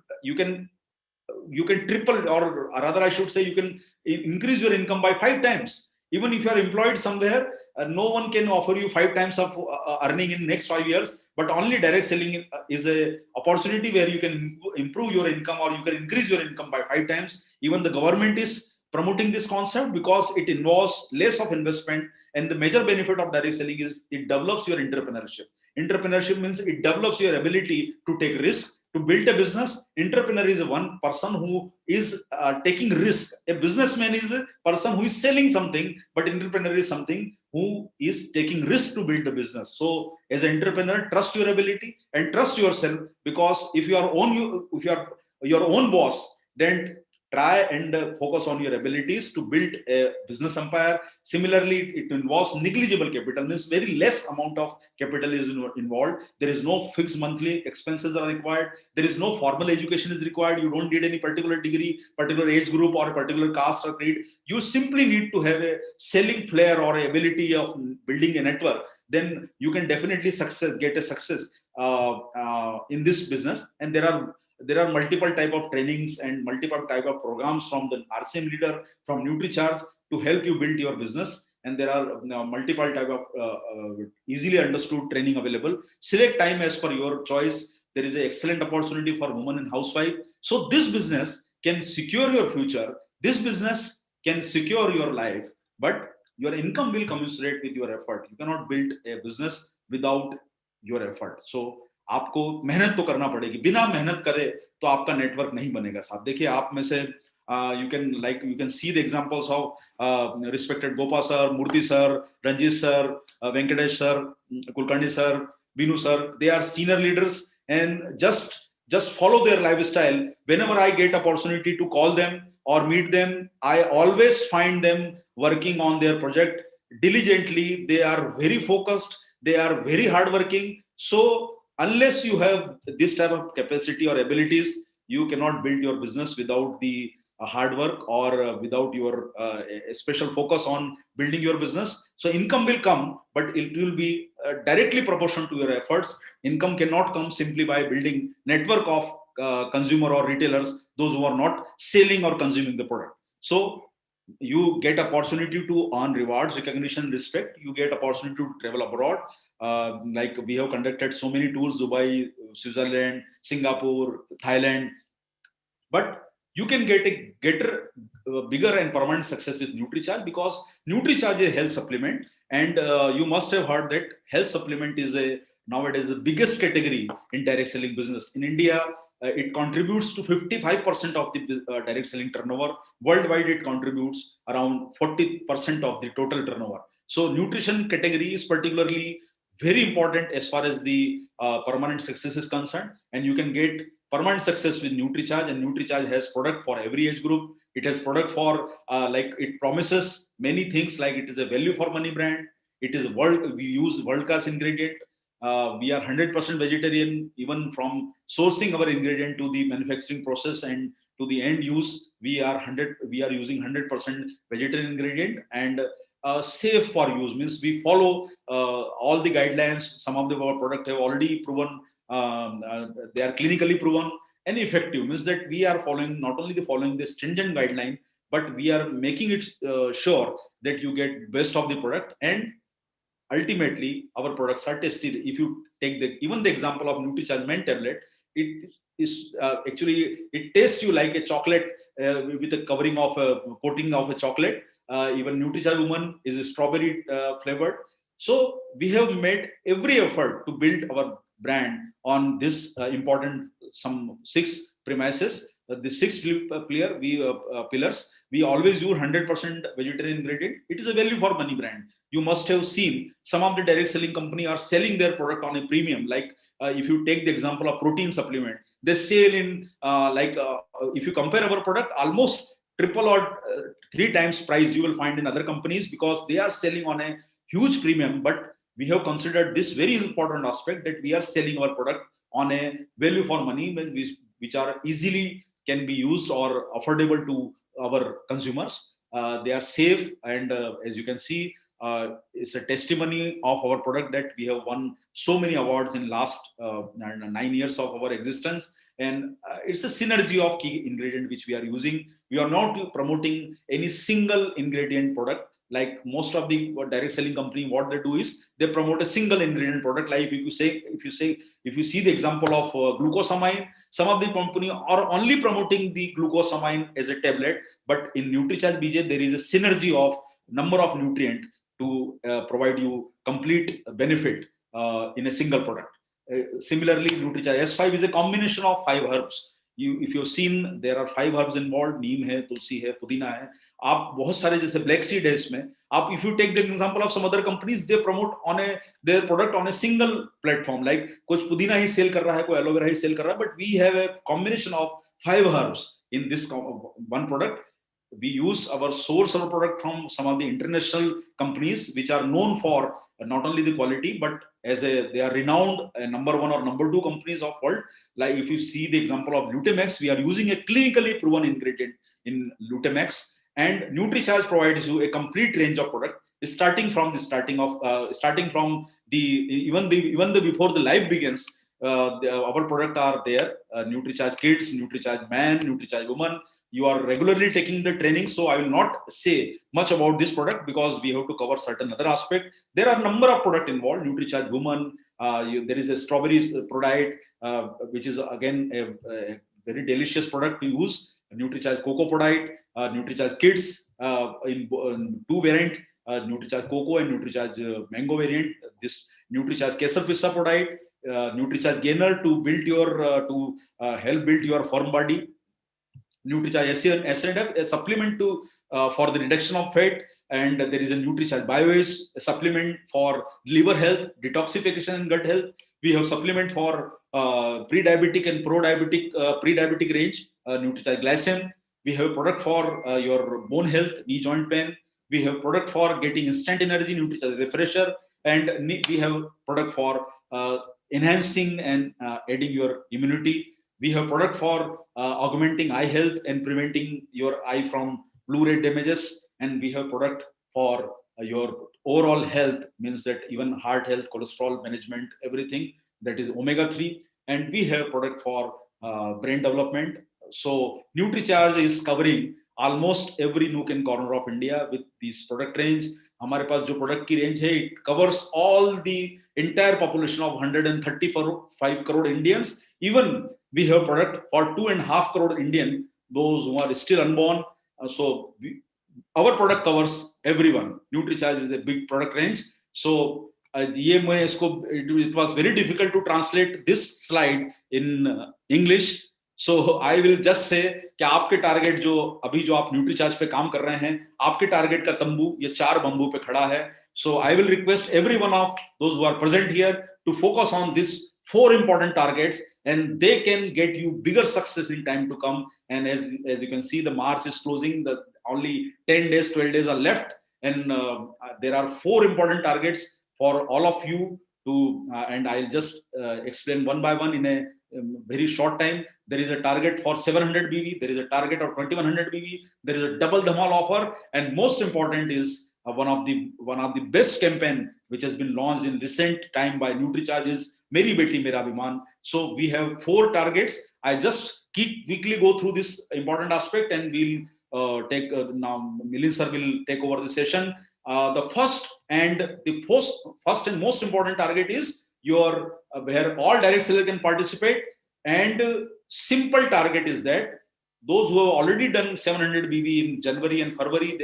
triple, or rather I should say, you can increase your income by 5 times. Even if you are employed somewhere, no one can offer you 5 times of earning in next 5 years. But only direct selling is a opportunity where you can improve your income, or you can increase your income by 5 times. Even the government is promoting this concept because it involves less of investment. And the major benefit of direct selling is it develops your entrepreneurship. Entrepreneurship means it develops your ability to take risk, to build a business. Entrepreneur is one person who is taking risk. A businessman is a person who is selling something, but entrepreneur is something who is taking risk to build the business. So as an entrepreneur, trust your ability and trust yourself, because if you are your own boss, then try and focus on your abilities to build a business empire. Similarly, it involves negligible capital, means very less amount of capital is involved. There is no fixed monthly expenses are required. There is no formal education is required. You don't need any particular degree, particular age group, or a particular caste or creed. You simply need to have a selling flair or a ability of building a network. Then you can definitely get a success in this business. And there are multiple type of trainings and multiple type of programs from the RCM leader, from NutriCharge, to help you build your business. And there are multiple type of easily understood training available. Select time as per your choice. There is an excellent opportunity for women and housewife. So this business can secure your future. This business can secure your life, but your income will commensurate with your effort. You cannot build a business without your effort. So आपको मेहनत तो करना पड़ेगी. बिना मेहनत करे तो आपका नेटवर्क नहीं बनेगा साहब. देखिए, आप में से you can see the examples of respected Gopa sir, Murthy sir, Ranjit sir, Venkatesh sir, Kulkarni sir, Binu sir. They are senior leaders, and just follow their lifestyle. Whenever I get opportunity to call them or meet them, I always find them working on their project diligently. They are very focused. They are very hardworking. So unless you have this type of capacity or abilities, you cannot build your business without the hard work or without your a special focus on building your business. So income will come, but it will be directly proportional to your efforts. Income cannot come simply by building network of consumer or retailers, those who are not selling or consuming the product. So you get opportunity to earn rewards, recognition, respect. You get opportunity to travel abroad. Like we have conducted so many tours: Dubai, Switzerland, Singapore, Thailand. But you can get a bigger and permanent success with NutriCharge, because NutriCharge is a health supplement, and you must have heard that health supplement is nowadays the biggest category in direct selling business in India. It contributes to 55% of the direct selling turnover. Worldwide, it contributes around 40% of the total turnover. So nutrition category is particularly very important as far as the permanent success is concerned, and you can get permanent success with NutriCharge. And NutriCharge has product for every age group. It has product for like it promises many things, like it is a value for money brand. It is we use world class ingredient. We are 100% vegetarian, even from sourcing our ingredient to the manufacturing process and to the end use. We are using 100% vegetarian ingredient, and safe for use, means we follow all the guidelines. Some of our product have already proven, they are clinically proven and effective, means that we are following, not only following the stringent guideline, but we are making it sure that you get best of the product. And ultimately our products are tested. If you take even the example of NutriCharge Men tablet, it is actually, it tastes you like a chocolate with a covering of a coating of a chocolate. Even NutriCharge Woman is a strawberry flavored. So we have made every effort to build our brand on this important some 6 premises. The 6 pillars. We always use 100% vegetarian ingredient. It is a value for money brand. You must have seen some of the direct selling company are selling their product on a premium. Like if you take the example of protein supplement, they sell in if you compare our product, almost triple or 3 times price you will find in other companies, because they are selling on a huge premium. But we have considered this very important aspect, that we are selling our product on a value for money, which are easily can be used or affordable to our consumers. They are safe, and as you can see, it's a testimony of our product that we have won so many awards in last 9 years of our existence. And it's a synergy of key ingredient which we are using. We are not promoting any single ingredient product. Like most of the direct selling company, what they do is they promote a single ingredient product. Like if you see the example of glucosamine, some of the company are only promoting the glucosamine as a tablet, but in NutriCharge BJ there is a synergy of number of nutrient to provide you complete benefit in a single product. Similarly, NutriCharge S5 is a combination of 5 herbs. If you've seen, there are 5 herbs involved. Neem hai, tulsi hai, pudina hai. आप बहुत सारे जैसे black seed है इसमें. आप if you take the example of some other companies, they promote on their product on a single platform. Like कुछ पुदीना ही sell कर रहा है, कोई एलोवेरा ही sell कर रहा है, but we have a combination of 5 herbs in this one product. We use our source our product from some of the international companies which are known for not only the quality, but they are renowned number 1 or number 2 companies of world. Like if you see the example of Lutemax, we are using a clinically proven ingredient in Lutemax. And NutriCharge provides you a complete range of product, starting from even before the life begins. Our product are there. NutriCharge Kids, NutriCharge Man, NutriCharge Woman. You are regularly taking the training, so I will not say much about this product because we have to cover certain other aspect. There are a number of product involved. NutriCharge Woman. There is a strawberries product, which is again a very delicious product to use. NutriCharge Cocoa product, NutriCharge Kids in 2 variant, NutriCharge Cocoa and NutriCharge Mango variant. This NutriCharge Kesar Pissa product, NutriCharge Gainer to build your help build your firm body. NutriCharge SNF, a supplement to for the reduction of fat, and there is a NutriCharge BioAge, a supplement for liver health, detoxification, and gut health. We have supplement for pre-diabetic and pro-diabetic pre-diabetic range, NutriCharge Glycem. We have product for your bone health, knee joint pain. We have product for getting instant energy, NutriCharge Refresher, and we have product for enhancing and adding your immunity. We have product for augmenting eye health and preventing your eye from blue ray damages. And we have product for your overall health, means that even heart health, cholesterol management, everything, that is omega-3. And we have product for brain development. So NutriCharge is covering almost every nook and corner of India with this product range. हमारे पास जो product की range है, it covers all the entire population of 135 crore Indians. Even we have product for 2.5 crore Indian, those who are still unborn. So our product covers everyone. NutriCharge is a big product range. So ये मैं इसको, it was very difficult to translate this slide in English. So I will just say कि आपके target जो अभी जो आप Nutricharge पे काम कर रहे हैं, आपके टारगेट का तंबू ये 4 बंबू पे खड़ा है. So I will request every one of those who are present here to focus on these 4 important targets, and they can get you bigger success in time to come. And as you can see, the March is closing. The only 10 days, 12 days are left, and there are 4 important targets for all of you to. And I'll just explain one by one in a very short time. There is a target for 700 BV. There is a target of 2100 BV. There is a double dhamal offer, and most important is one of the best campaign which has been launched in recent time by NutriCharge is Meri Beti Mera Abhiman. So we have 4 targets. I just quickly go through this important aspect, and we'll take now Milind sir will take over the session. The first and most important target is your where all direct seller can participate. And simple target is that those who have already done 700 BV in January and February,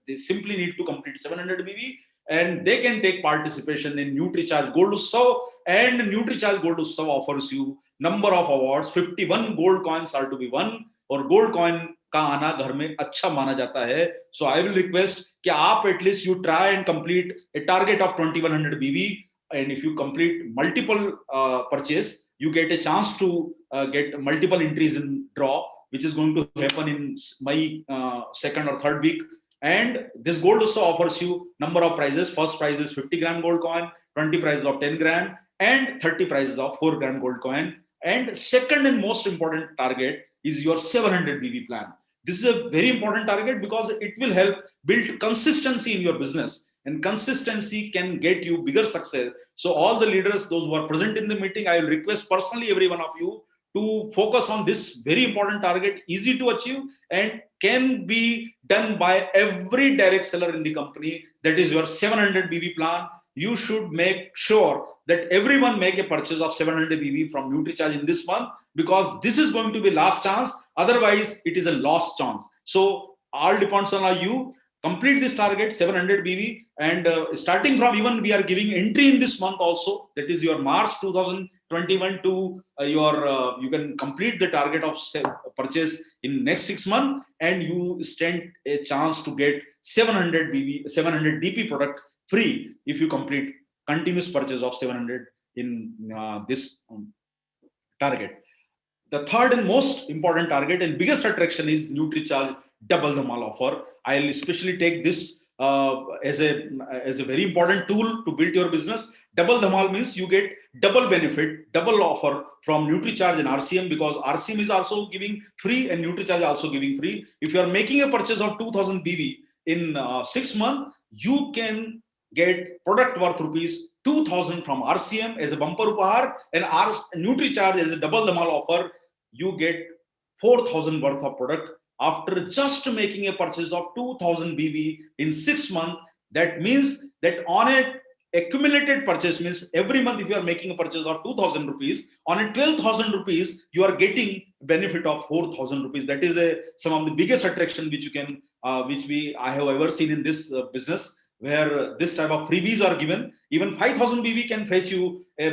they simply need to complete 700 BV, and they can take participation in NutriCharge Gold Utsav. And NutriCharge Gold Utsav offers you number of awards. 51 gold coins are to be won, और gold coin का आना घर में अच्छा माना जाता है. So I will request कि आप at least you try and complete a target of 2100 BV, and if you complete multiple purchase, you get a chance to get multiple entries in draw, which is going to happen in May 2nd or 3rd week. And this gold also offers you number of prizes. First prize is 50 gram gold coin, 20 prizes of 10 gram, and 30 prizes of 4 gram gold coin. And second and most important target is your 700 BV plan. This is a very important target because it will help build consistency in your business, and consistency can get you bigger success. So all the leaders, those who are present in the meeting, I will request personally every one of you to focus on this very important target, easy to achieve and can be done by every direct seller in the company. That is your 700 BV plan. You should make sure that everyone make a purchase of 700 BV from NutriCharge in this month, because this is going to be last chance. Otherwise, it is a lost chance. So all depends on you. Complete this target 700 BV, and starting from, even we are giving entry in this month also, that is your March 2021 to you can complete the target of purchase in next 6 months, and you stand a chance to get 700 DP product free if you complete continuous purchase of 700 in this target. The third and most important target and biggest attraction is NutriCharge double dhamal offer. I'll especially take this as a very important tool to build your business. Double dhamal means you get double benefit, double offer from NutriCharge and RCM, because RCM is also giving free and NutriCharge is also giving free. If you are making a purchase of 2000 BV in 6 months, you can get product worth rupees 2000 from RCM as a bumper upahar, and NutriCharge as a double dhamal offer. You get 4000 worth of product after just making a purchase of 2000 BV in 6 months. That means that on a accumulated purchase, means every month if you are making a purchase of 2000 rupees, on a 12,000 rupees you are getting benefit of 4000 rupees. That is some of the biggest attraction which you can I have ever seen in this business, where this type of freebies are given. Even 5000 BV can fetch you a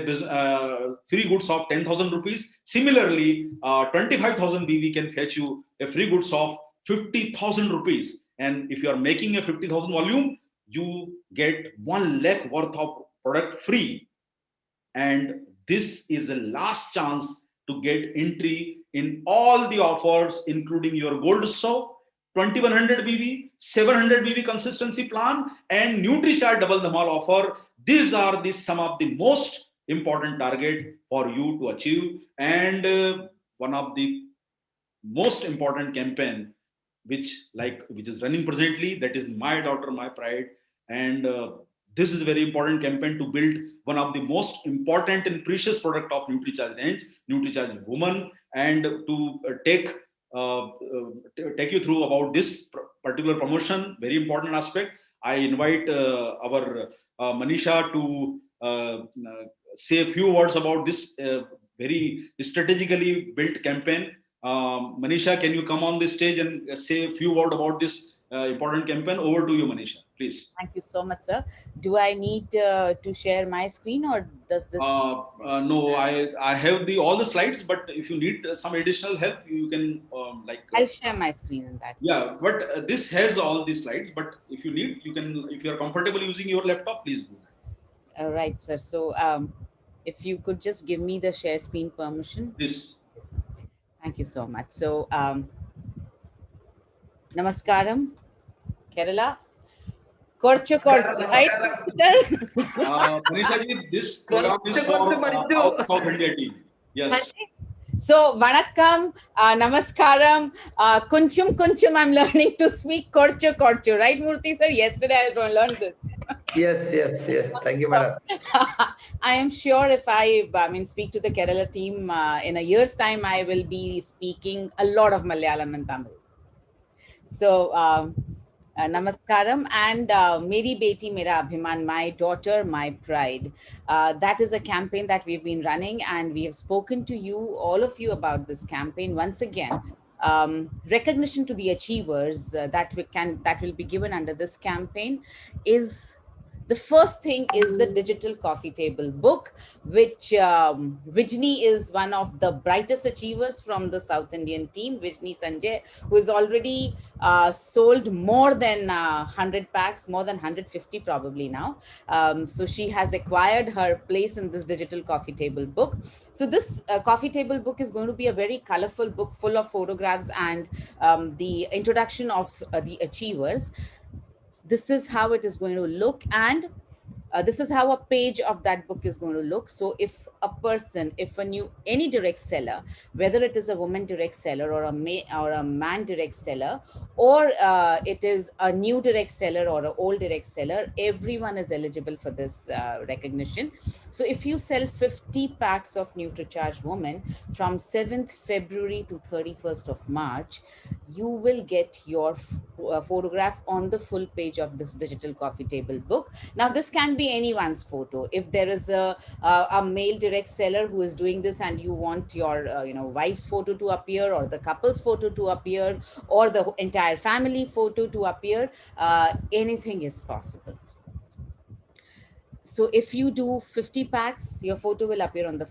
free goods of 10,000 rupees. Similarly, 25,000 BV can fetch you a free goods of 50,000 rupees. And if you are making a 50,000 volume, you get 1 lakh worth of product free. And this is the last chance to get entry in all the offers, including your gold show, 2100 BV, 700 BV consistency plan, and NutriCharge double dhamal offer. These are some of the most important target for you to achieve. And one of the most important campaign which is running presently. That is My Daughter, My Pride. And this is a very important campaign to build one of the most important and precious product of NutriCharge range, NutriCharge Woman, and to take you through about this particular promotion, very important aspect. I invite our Manisha to say a few words about this very strategically built campaign. Manisha, can you come on the stage and say a few words about this important campaign? Over to you, Manisha, please. Thank you so much, sir. Do I need to share my screen, or does this? No, I have all the slides, but if you need some additional help, you can I'll share my screen in that. Yeah, but this has all these slides. But if you need, you can. If you are comfortable using your laptop, please do that. All right, sir. So if you could just give me the share screen permission. Yes. Thank you so much. So Namaskaram, Kerala. Korcho, right? Manisha ji, this program is for South India team. Yes. So, Vanakkam, Namaskaram, Kunchum, I'm learning to speak Korcho, right, Murthy sir? Yesterday I learned this. Yes. Thank you, madam. I am sure if I speak to the Kerala team in a year's time, I will be speaking a lot of Malayalam and Tamil. So, Namaskaram, and Meri Beti Mera Abhiman, my daughter, my pride. That is a campaign that we've been running, and we have spoken to you, all of you, about this campaign. Once again, recognition to the achievers that will be given under this campaign is. The first thing is the digital coffee table book, which Vijni is one of the brightest achievers from the South Indian team, Vijni Sanjay, who has already sold more than 100 packs, more than 150 probably now. So she has acquired her place in this digital coffee table book. So this coffee table book is going to be a very colorful book full of photographs and the introduction of the achievers. This is how it is going to look, and this is how a page of that book is going to look. So if any direct seller, whether it is a woman direct seller or a man direct seller, or it is a new direct seller or an old direct seller, everyone is eligible for this recognition. So if you sell 50 packs of NutriCharge Woman from 7th February to 31st of March, you will get your photograph on the full page of this digital coffee table book. Now, this can be anyone's photo. If there is a male direct seller who is doing this and you want your wife's photo to appear, or the couple's photo to appear, or the entire family photo to appear, anything is possible. So if you do 50 packs, your photo will appear on the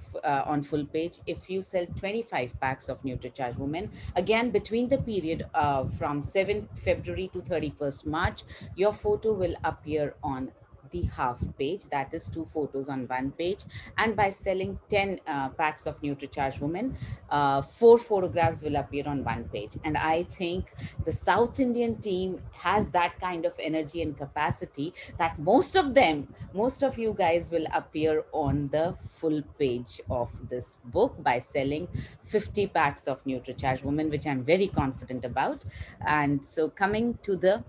on full page. If you sell 25 packs of NutriCharge Women, again, between the period from 7th February to 31st March, your photo will appear on the half page, that is 2 photos on 1 page. And by selling 10 packs of NutriCharge Women, 4 photographs will appear on 1 page. And I think the South Indian team has that kind of energy and capacity that most of you guys will appear on the full page of this book by selling 50 packs of NutriCharge Women, which I'm very confident about. And so coming to the,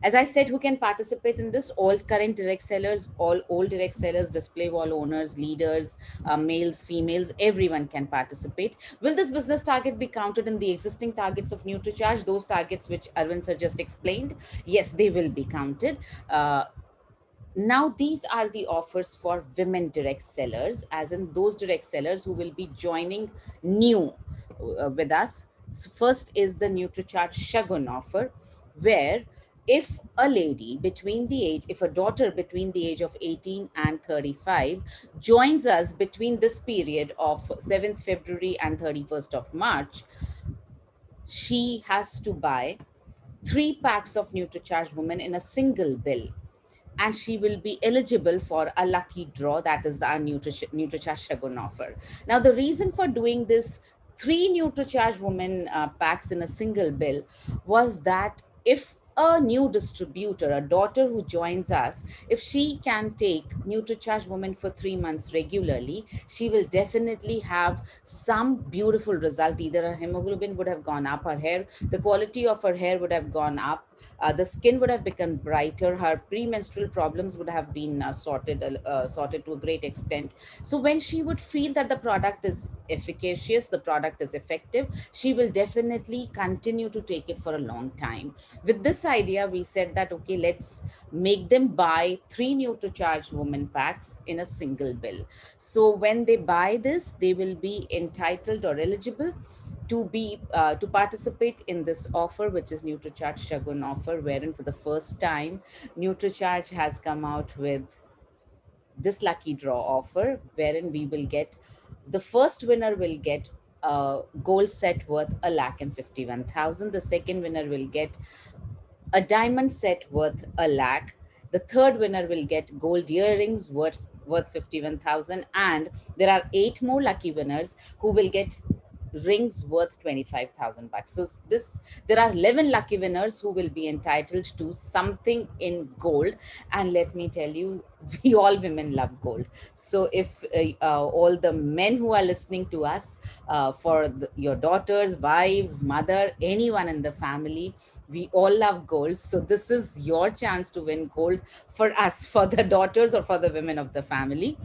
as I said, who can participate in this? All current direct sellers, all old direct sellers, display wall owners, leaders, males, females, everyone can participate. Will this business target be counted in the existing targets of NutriCharge? Those targets which Arvind sir just explained? Yes, they will be counted. Now, these are the offers for women direct sellers, as in those direct sellers who will be joining new with us. So first is the NutriCharge Shagun offer, where if a lady if a daughter between the age of 18 and 35 joins us between this period of 7th February and 31st of March, she has to buy 3 packs of NutriCharge Women in a single bill, and she will be eligible for a lucky draw. That is our NutriCharge Shagun offer. Now, the reason for doing this 3 NutriCharge Women packs in a single bill was that if a new distributor, a daughter who joins us, if she can take NutriCharge Women for 3 months regularly, she will definitely have some beautiful result. Either her hemoglobin would have gone up, her hair, the quality of her hair would have gone up, the skin would have become brighter, her premenstrual problems would have been sorted to a great extent. So when she would feel that the product is efficacious, the product is effective, she will definitely continue to take it for a long time. With this idea, we said that, okay, let's make them buy 3 NutriCharge woman packs in a single bill. So when they buy this, they will be entitled or eligible to participate in this offer, which is NutriCharge Shagun offer, wherein for the first time NutriCharge has come out with this lucky draw offer, wherein we will get, the first winner will get a gold set worth 1,51,000. The second winner will get a diamond set worth 1 lakh. The third winner will get gold earrings worth 51,000, and there are 8 more lucky winners who will get rings worth 25,000 bucks. So this, there are 11 lucky winners who will be entitled to something in gold. And let me tell you, we all women love gold. So if all the men who are listening to us, for your daughters, wives, mother, anyone in the family, we all love gold. So this is your chance to win gold for us, for the daughters or for the women of the family.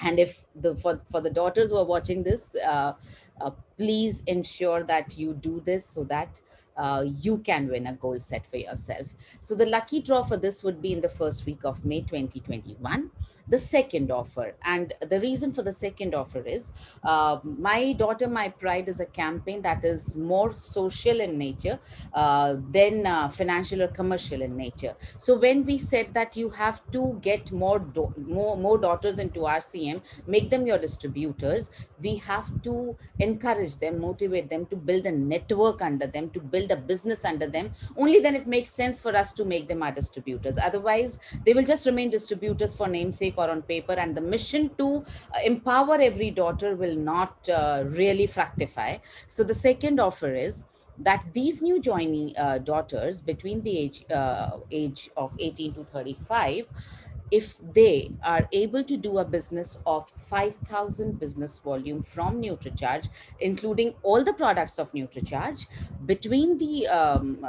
And if for the daughters who are watching this, please ensure that you do this so that you can win a gold set for yourself. So the lucky draw for this would be in the first week of May 2021. The second offer, and the reason for the second offer is, My Daughter, My Pride is a campaign that is more social in nature than financial or commercial in nature. So when we said that you have to get more daughters into RCM, make them your distributors, we have to encourage them, motivate them to build a network under them, to build a business under them. Only then it makes sense for us to make them our distributors. Otherwise, they will just remain distributors for namesake or on paper, and the mission to empower every daughter will not really fructify. So the second offer is that these new joining daughters between the age of 18 to 35, if they are able to do a business of 5,000 business volume from NutriCharge, including all the products of NutriCharge, between the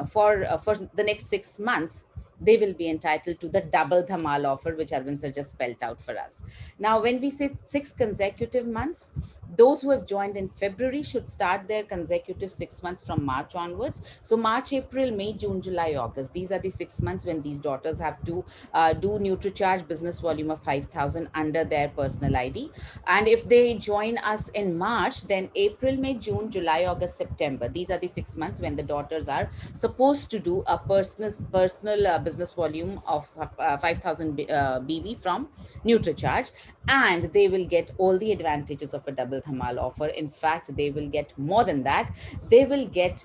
for the next 6 months, they will be entitled to the double dhamal offer, which Arvind sir just spelled out for us. Now, when we say 6 consecutive months, those who have joined in February should start their consecutive 6 months from March onwards. So March, April, May, June, July, August. These are the 6 months when these daughters have to do NutriCharge business volume of 5,000 under their personal ID. And if they join us in March, then April, May, June, July, August, September. These are the 6 months when the daughters are supposed to do a personal business volume of 5,000 BV from NutriCharge, and they will get all the advantages of a double dhamal offer. In fact, they will get more than that. They will get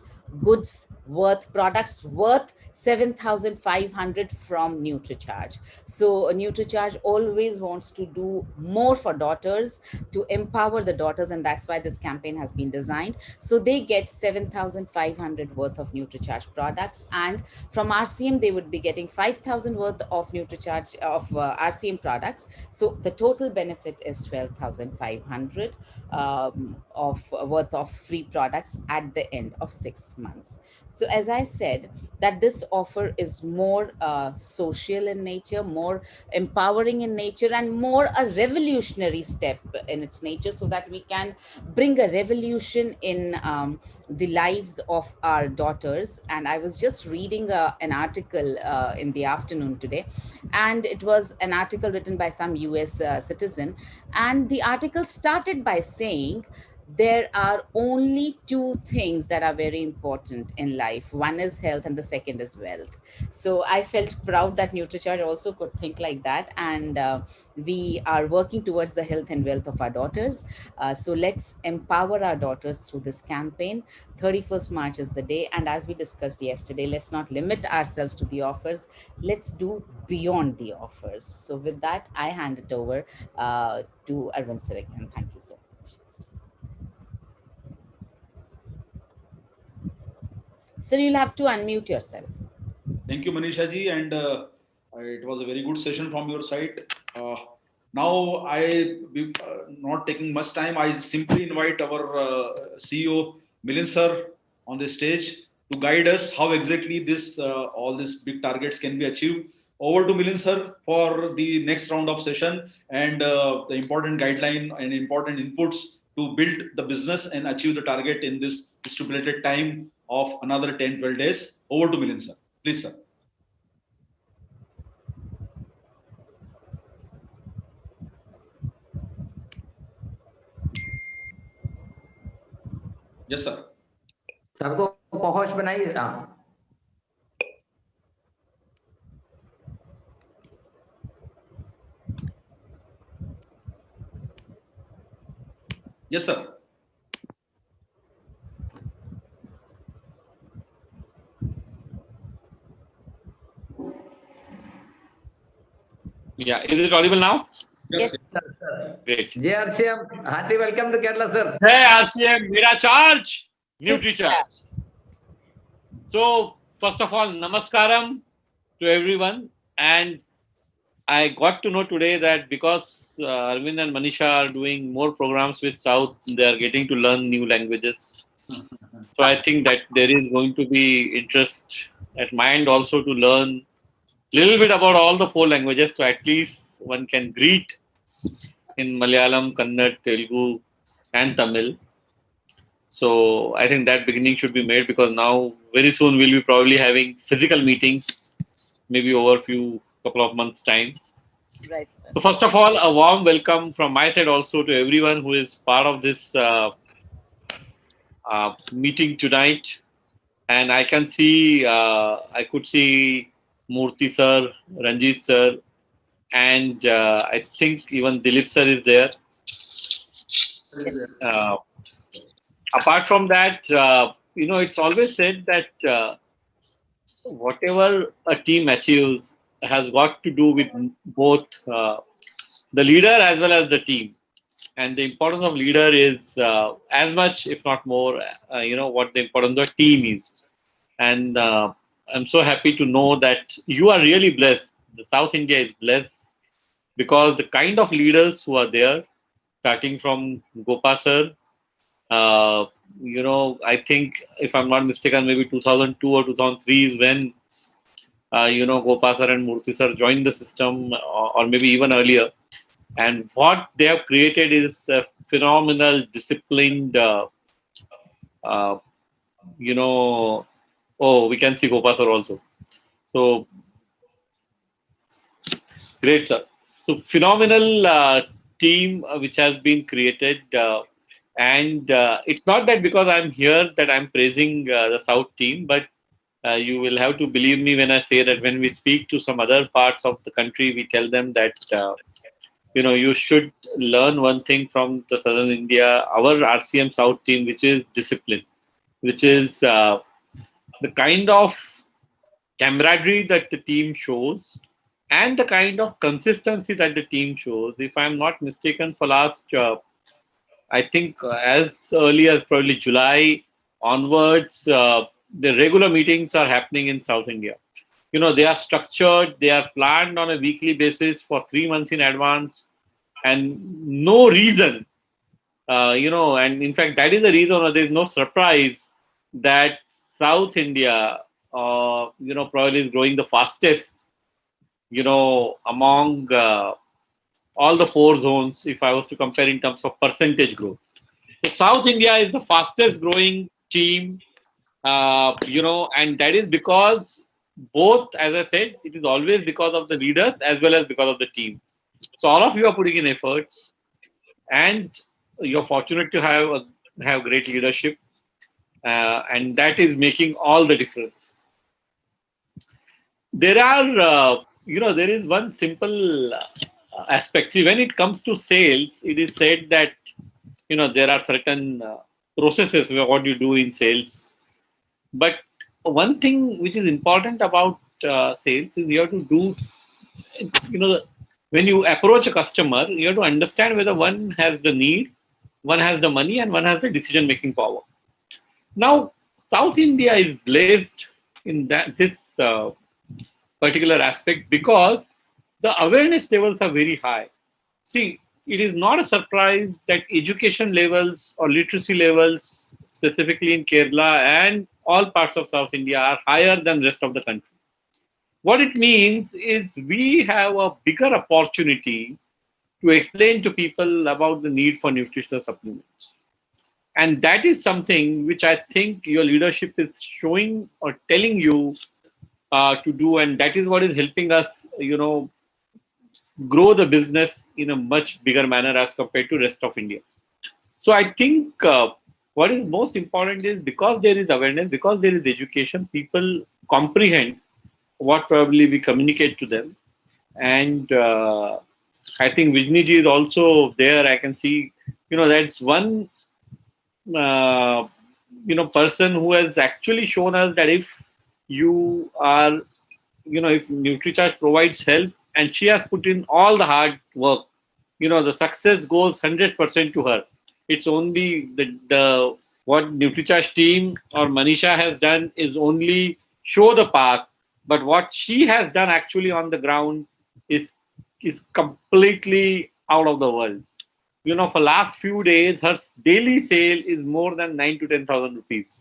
products worth 7,500 from NutriCharge. So NutriCharge always wants to do more for daughters, to empower the daughters, and that's why this campaign has been designed. So they get 7,500 worth of NutriCharge products, and from RCM they would be getting 5,000 worth of NutriCharge of RCM products. So the total benefit is 12,500 of worth of free products at the end of 6 months. So as I said, that this offer is more social in nature, more empowering in nature, and more a revolutionary step in its nature, so that we can bring a revolution in the lives of our daughters. And I was just reading an article in the afternoon today, and it was an article written by some US citizen, and the article started by saying there are only two things that are very important in life. One is health and the second is wealth. So I felt proud that NutriCharge also could think like that, and we are working towards the health and wealth of our daughters. So let's empower our daughters through this campaign. 31st March is the day, and as we discussed yesterday, let's not limit ourselves to the offers. Let's do beyond the offers. So with that, I hand it over to Arvind sir again. Thank you so much. Sir, you'll have to unmute yourself. Thank you, Manisha ji, and it was a very good session from your side. Now, not taking much time. I simply invite our CEO Milind sir on the stage to guide us how exactly this all these big targets can be achieved. Over to Milind sir for the next round of session and the important guideline and important inputs to build the business and achieve the target in this stipulated time of another 10-12 days. Over to Milind sir. Please, sir. Yes, sir. Sir को पहुंच बनाइए. हाँ. Yes, sir. Yeah, is it audible now? Yes, Yes. sir. Great. JRCM, hearty welcome to Kerala, sir. Hey, RCM, Mera Charge, new teacher. So, first of all, namaskaram to everyone. And I got to know today that because Arvind and Manisha are doing more programs with South, they are getting to learn new languages. So, I think that there is going to be interest at my end also to learn a little bit about all the 4 languages. So, at least one can greet in Malayalam, Kannada, Telugu, and Tamil. So I think that beginning should be made because now very soon we'll be probably having physical meetings, maybe over a couple of months' time. Right, sir. So first of all, a warm welcome from my side also to everyone who is part of this meeting tonight. And I can see, I could see Murthy sir, Ranjit sir, and I think even Dilip sir is there. Apart from that, it's always said that whatever a team achieves has got to do with both the leader as well as the team. And the importance of leader is as much, if not more, what the importance of the team is. And I'm so happy to know that you are really blessed. The South India is blessed because the kind of leaders who are there, starting from Gopa sir, I think if I'm not mistaken, maybe 2002 or 2003 is when, Gopa sir and Murthy sir joined the system or maybe even earlier. And what they have created is a phenomenal, disciplined, we can see Gopa sir also. So, great, sir. So, phenomenal team which has been created. And it's not that because I'm here that I'm praising the South team, but you will have to believe me when I say that when we speak to some other parts of the country, we tell them that, you should learn one thing from the Southern India, our RCM South team, which is discipline, which is the kind of camaraderie that the team shows and the kind of consistency that the team shows. If I'm not mistaken, for last I think as early as probably July onwards, the regular meetings are happening in South India. They are structured, they are planned on a weekly basis for 3 months in advance, and no reason, and in fact, that is the reason, or there is no surprise that South India, probably is growing the fastest, among all the 4 zones, if I was to compare in terms of percentage growth. So South India is the fastest growing team, and that is because both, as I said, it is always because of the leaders as well as because of the team. So all of you are putting in efforts, and you're fortunate to have great leadership, and that is making all the difference. There are, there is one simple aspect. See, when it comes to sales, it is said that, there are certain processes where what you do in sales. But one thing which is important about sales is you have to do, when you approach a customer, you have to understand whether one has the need, one has the money, and one has the decision-making power. Now, South India is blessed in this particular aspect because the awareness levels are very high. See, it is not a surprise that education levels or literacy levels, specifically in Kerala and all parts of South India, are higher than rest of the country. What it means is we have a bigger opportunity to explain to people about the need for nutritional supplements. And that is something which I think your leadership is showing or telling you to do. And that is what is helping us, grow the business in a much bigger manner as compared to rest of India. So I think what is most important is because there is awareness, because there is education, people comprehend what probably we communicate to them. And I think Vijniji is also there. I can see, that's one, person who has actually shown us that if you are, if NutriCharge provides help and she has put in all the hard work, the success goes 100% to her. It's only the what NutriCharge team or Manisha has done is only show the path, but what she has done actually on the ground is completely out of the world. For last few days, her daily sale is more than 9 to 10,000 rupees.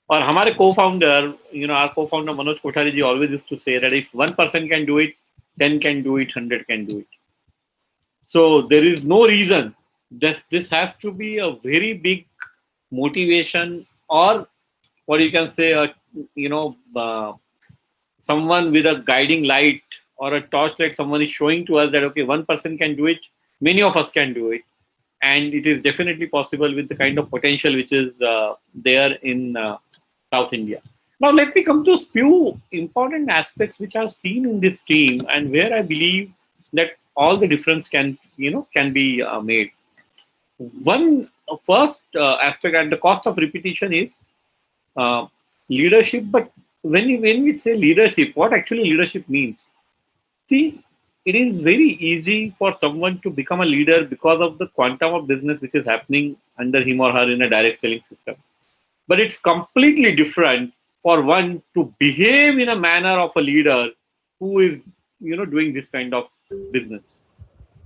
Or हमारे co-founder, our co-founder Manoj Kothari ji always used to say that if one person can do it, 10 can do it, 100 can do it. So there is no reason that this has to be a very big motivation, or what you can say, someone with a guiding light or a torchlight, someone is showing to us that, okay, one person can do it, many of us can do it. And it is definitely possible with the kind of potential which is there in South India. Now, let me come to a few important aspects which are seen in this team and where I believe that all the difference can be made. One first aspect at the cost of repetition is leadership. But when we say leadership, what actually leadership means? See, it is very easy for someone to become a leader because of the quantum of business which is happening under him or her in a direct selling system. But it's completely different for one to behave in a manner of a leader who is, doing this kind of business.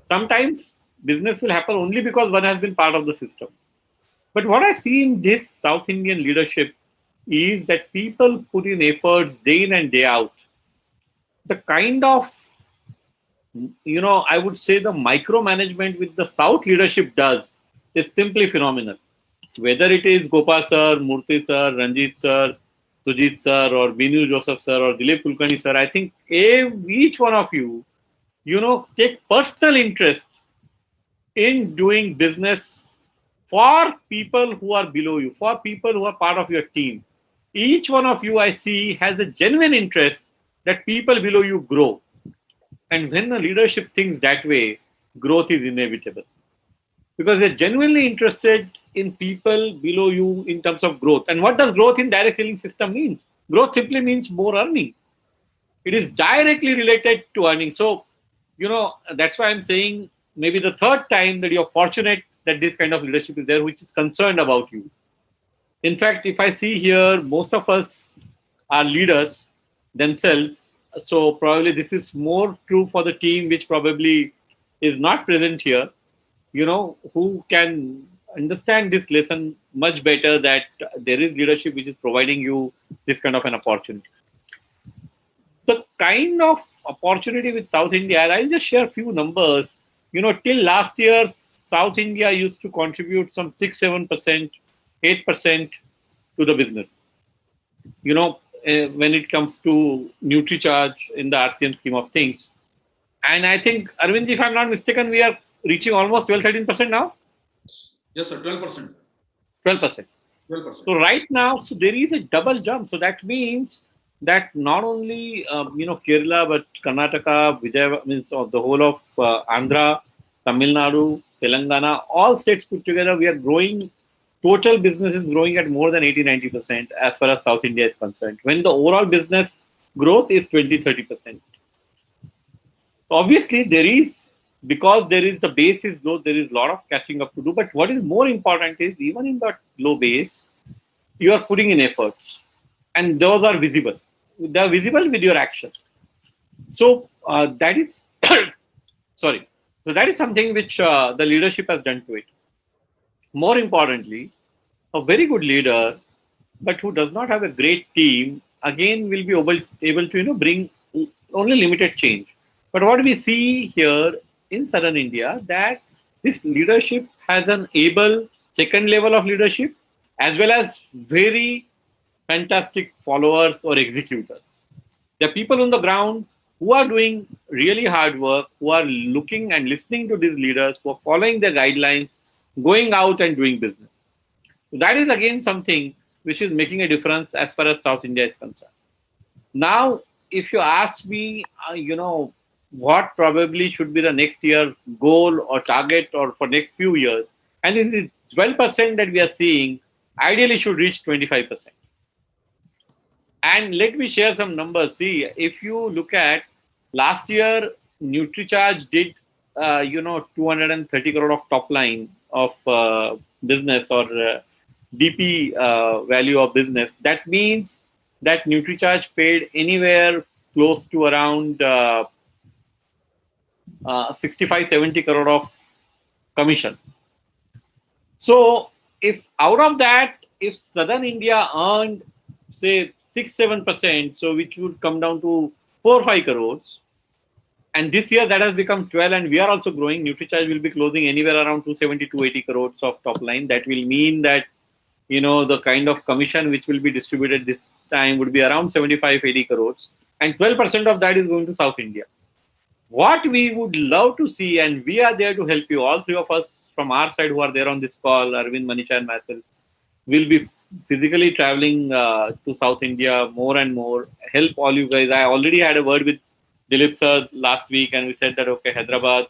Sometimes business will happen only because one has been part of the system. But what I see in this South Indian leadership is that people put in efforts day in and day out. The kind of, I would say the micromanagement which the South leadership does is simply phenomenal. Whether it is Gopal sir, Murthy sir, Ranjit sir, Sujit sir, or Binu Joseph sir, or Dilip Kulkarni sir, I think each one of you, take personal interest in doing business for people who are below you, for people who are part of your team. Each one of you I see has a genuine interest that people below you grow. And when the leadership thinks that way, growth is inevitable. Because they're genuinely interested in people below you in terms of growth. And what does growth in direct selling system means? Growth simply means more earning. It is directly related to earning. So, that's why I'm saying maybe the third time that you're fortunate that this kind of leadership is there, which is concerned about you. In fact, if I see here, most of us are leaders themselves. So probably this is more true for the team, which probably is not present here, who can understand this lesson much better, that there is leadership which is providing you this kind of an opportunity. The kind of opportunity with South India, I'll just share a few numbers. Till last year, South India used to contribute some 6-7%, 8% to the business. When it comes to NutriCharge in the RCM scheme of things. And I think, Arvind, if I'm not mistaken, we are reaching almost 12-13% now? Yes, sir, 12%. 12%. 12%. So right now, so there is a double jump. So that means that not only, Kerala, but Karnataka, Vijayawada, means of the whole of Andhra, Tamil Nadu, Telangana, all states put together, we are growing. Total business is growing at more than 80-90% as far as South India is concerned, when the overall business growth is 20-30%. Obviously, because there is the base is low, there is a lot of catching up to do. But what is more important is, even in that low base, you are putting in efforts, and those are visible. they are visible with your action. So that is sorry. So that is something which the leadership has done to it. More importantly, a very good leader, but who does not have a great team, again will be able to bring only limited change. But what we see here in southern India, that this leadership has an able second level of leadership as well as very fantastic followers or executors. There are people on the ground who are doing really hard work, who are looking and listening to these leaders, who are following their guidelines, going out and doing business. That is again something which is making a difference as far as South India is concerned. Now, if you ask me, what probably should be the next year goal or target or for next few years, and in the 12% that we are seeing, ideally should reach 25%. And let me share some numbers. See, if you look at last year, NutriCharge did, 230 crore of top line of business or DP value of business. That means that NutriCharge paid anywhere close to around 65-70 crore of commission. So if out of that, if Southern India earned say 6-7%, so which would come down to 4-5 crores, and this year that has become 12, and we are also growing. NutriCharge will be closing anywhere around 270-280 crores of top line. That will mean that the kind of commission which will be distributed this time would be around 75-80 crores, and 12% of that is going to South India. What we would love to see, and we are there to help you, all three of us from our side who are there on this call, Arvind, Manisha and myself, will be physically traveling to South India more and more, help all you guys. I already had a word with Dilip sir last week, and we said that, okay, Hyderabad,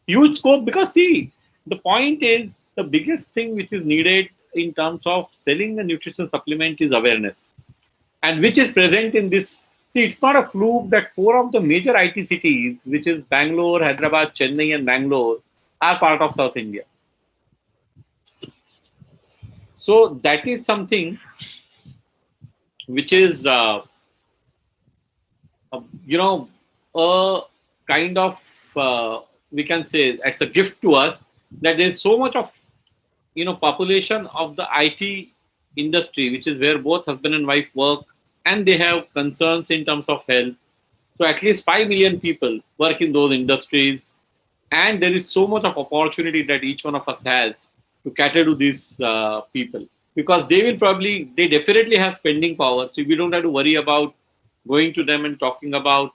huge scope, because see, the point is, the biggest thing which is needed in terms of selling a nutrition supplement is awareness, and which is present in this. See, it's not a fluke that 4 of the major IT cities, which is Bangalore, Hyderabad, Chennai and Bangalore, are part of South India. So that is something which is, a kind of, we can say it's a gift to us, that there's so much of, population of the IT industry, which is where both husband and wife work, and they have concerns in terms of health. So at least 5 million people work in those industries, and there is so much of opportunity that each one of us has to cater to these people, because they definitely have spending power. So we don't have to worry about going to them and talking about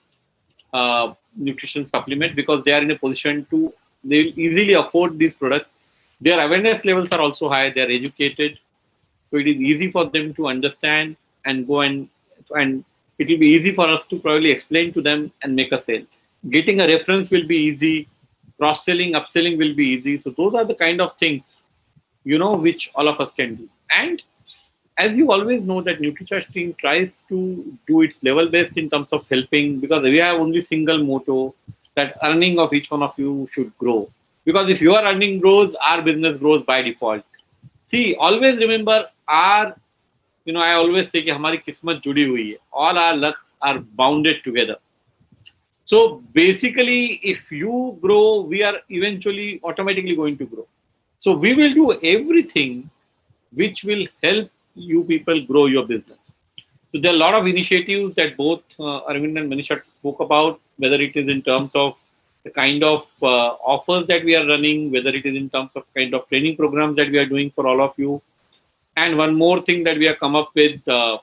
nutrition supplement, because they are in a position to, they will easily afford these products. Their awareness levels are also high. They are educated, so it is easy for them to understand and go and it will be easy for us to probably explain to them and make a sale. Getting a reference will be easy. Cross-selling, upselling will be easy. So those are the kind of things, which all of us can do. And as you always know, that NutriCharge team tries to do its level best in terms of helping, because we have only single motto that earning of each one of you should grow. Because if your earning grows, our business grows by default. See, always remember our, I always say that हमारी किस्मत जुड़ी हुई है. All our lucks are bounded together. So basically, if you grow, we are eventually automatically going to grow. So we will do everything which will help you people grow your business. So there are a lot of initiatives that both Arvind and Manisha spoke about, whether it is in terms of the kind of offers that we are running, whether it is in terms of kind of training programs that we are doing for all of you. And one more thing that we have come up with a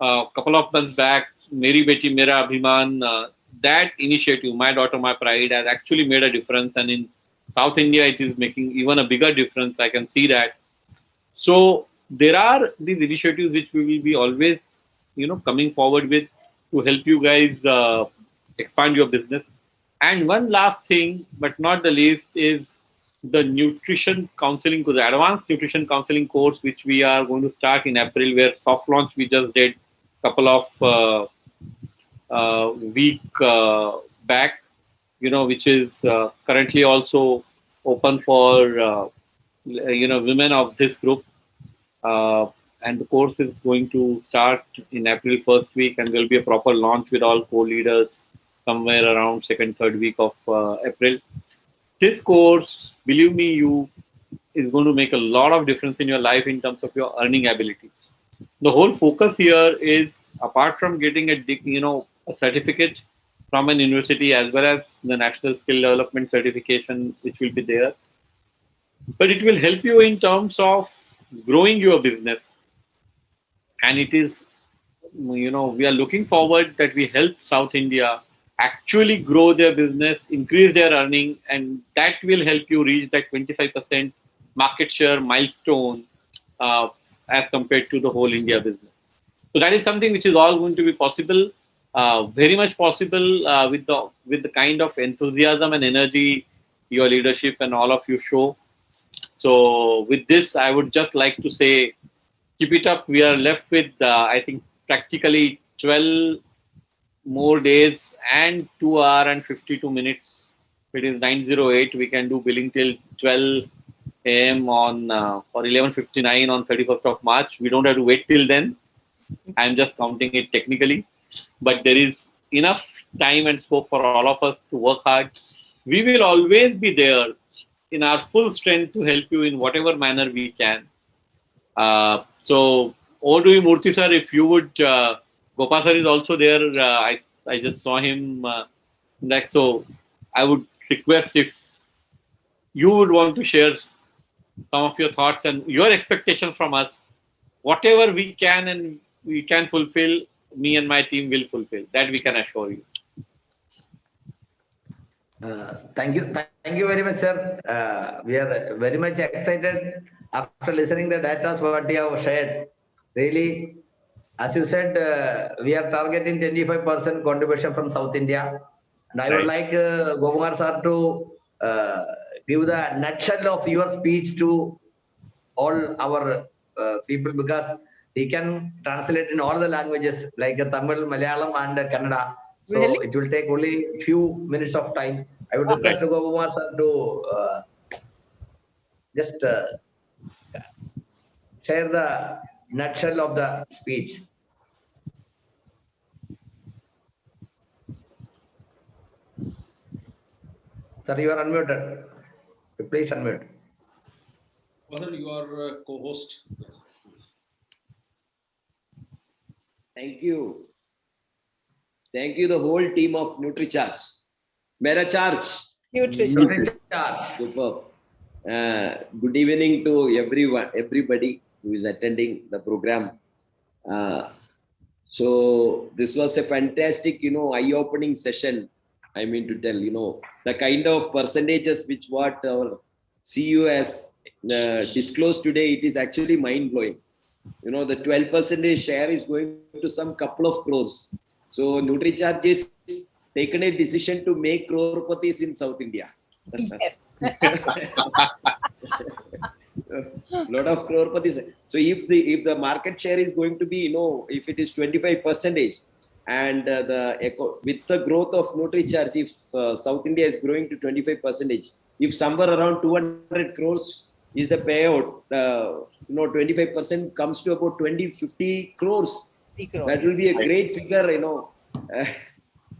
couple of months back, Meri Beti Mera Abhiman, that initiative, My Daughter, My Pride, has actually made a difference. And in South India, it is making even a bigger difference. I can see that. So there are these initiatives which we will be always, coming forward with to help you guys expand your business. And one last thing, but not the least, is the nutrition counseling, the advanced nutrition counseling course, which we are going to start in April, where soft launch we just did a couple of week back, which is currently also open for, women of this group. and the course is going to start in April first week, and there'll be a proper launch with all co-leaders somewhere around second, third week of April. This course, believe me, is going to make a lot of difference in your life in terms of your earning abilities. The whole focus here is, apart from getting a certificate from an university as well as the National Skill Development Certification, which will be there, but it will help you in terms of growing your business. And it is, we are looking forward that we help South India actually grow their business, increase their earning, and that will help you reach that 25% market share milestone as compared to the whole India business. So that is something which is all going to be possible, very much possible with the kind of enthusiasm and energy your leadership and all of you show. So with this, I would just like to say, keep it up. We are left with, I think, practically 12 more days and 2 hours and 52 minutes. It is 9:08. We can do billing till 12 a.m. on for 11:59 on 31st of March. We don't have to wait till then. I'm just counting it technically, but there is enough time and scope for all of us to work hard. We will always be there in our full strength to help you in whatever manner we can. So over to you, Murthy sir. If you would, Gopal sir is also there. I just saw him. So I would request if you would want to share some of your thoughts and your expectations from us. Whatever we can and we can fulfill, me and my team will fulfill. That we can assure you. Thank you very much, sir. We are very much excited after listening the data what you have shared. Really, as you said, we are targeting 25% contribution from South India, and I would like Gopal sir to give the nutshell of your speech to all our people, because he can translate in all the languages like Tamil, Malayalam, and Kannada. So Really? it will take only few minutes of time. I would request Gopal sir to just share the nutshell of the speech. Sir, you are unmuted. Please unmute. Whether you are co-host. Thank you. Thank you, the whole team of NutriCharge. Mera Charge. Nutrition. Superb. Good evening to everybody who is attending the program. So this was a fantastic, eye-opening session. I mean to tell, the kind of percentages which what our CEO has disclosed today, it is actually mind-blowing. The 12% share is going to some couple of crores. So NutriCharge is taken a decision to make crore-patis in South India. Yes. Lot of crore-patis. So if the market share is going to be, if it is 25%, and with the growth of NutriCharge, if South India is growing to 25%, if somewhere around 200 crores is the payout, 25% comes to about 20-50 crores. That will be a great figure,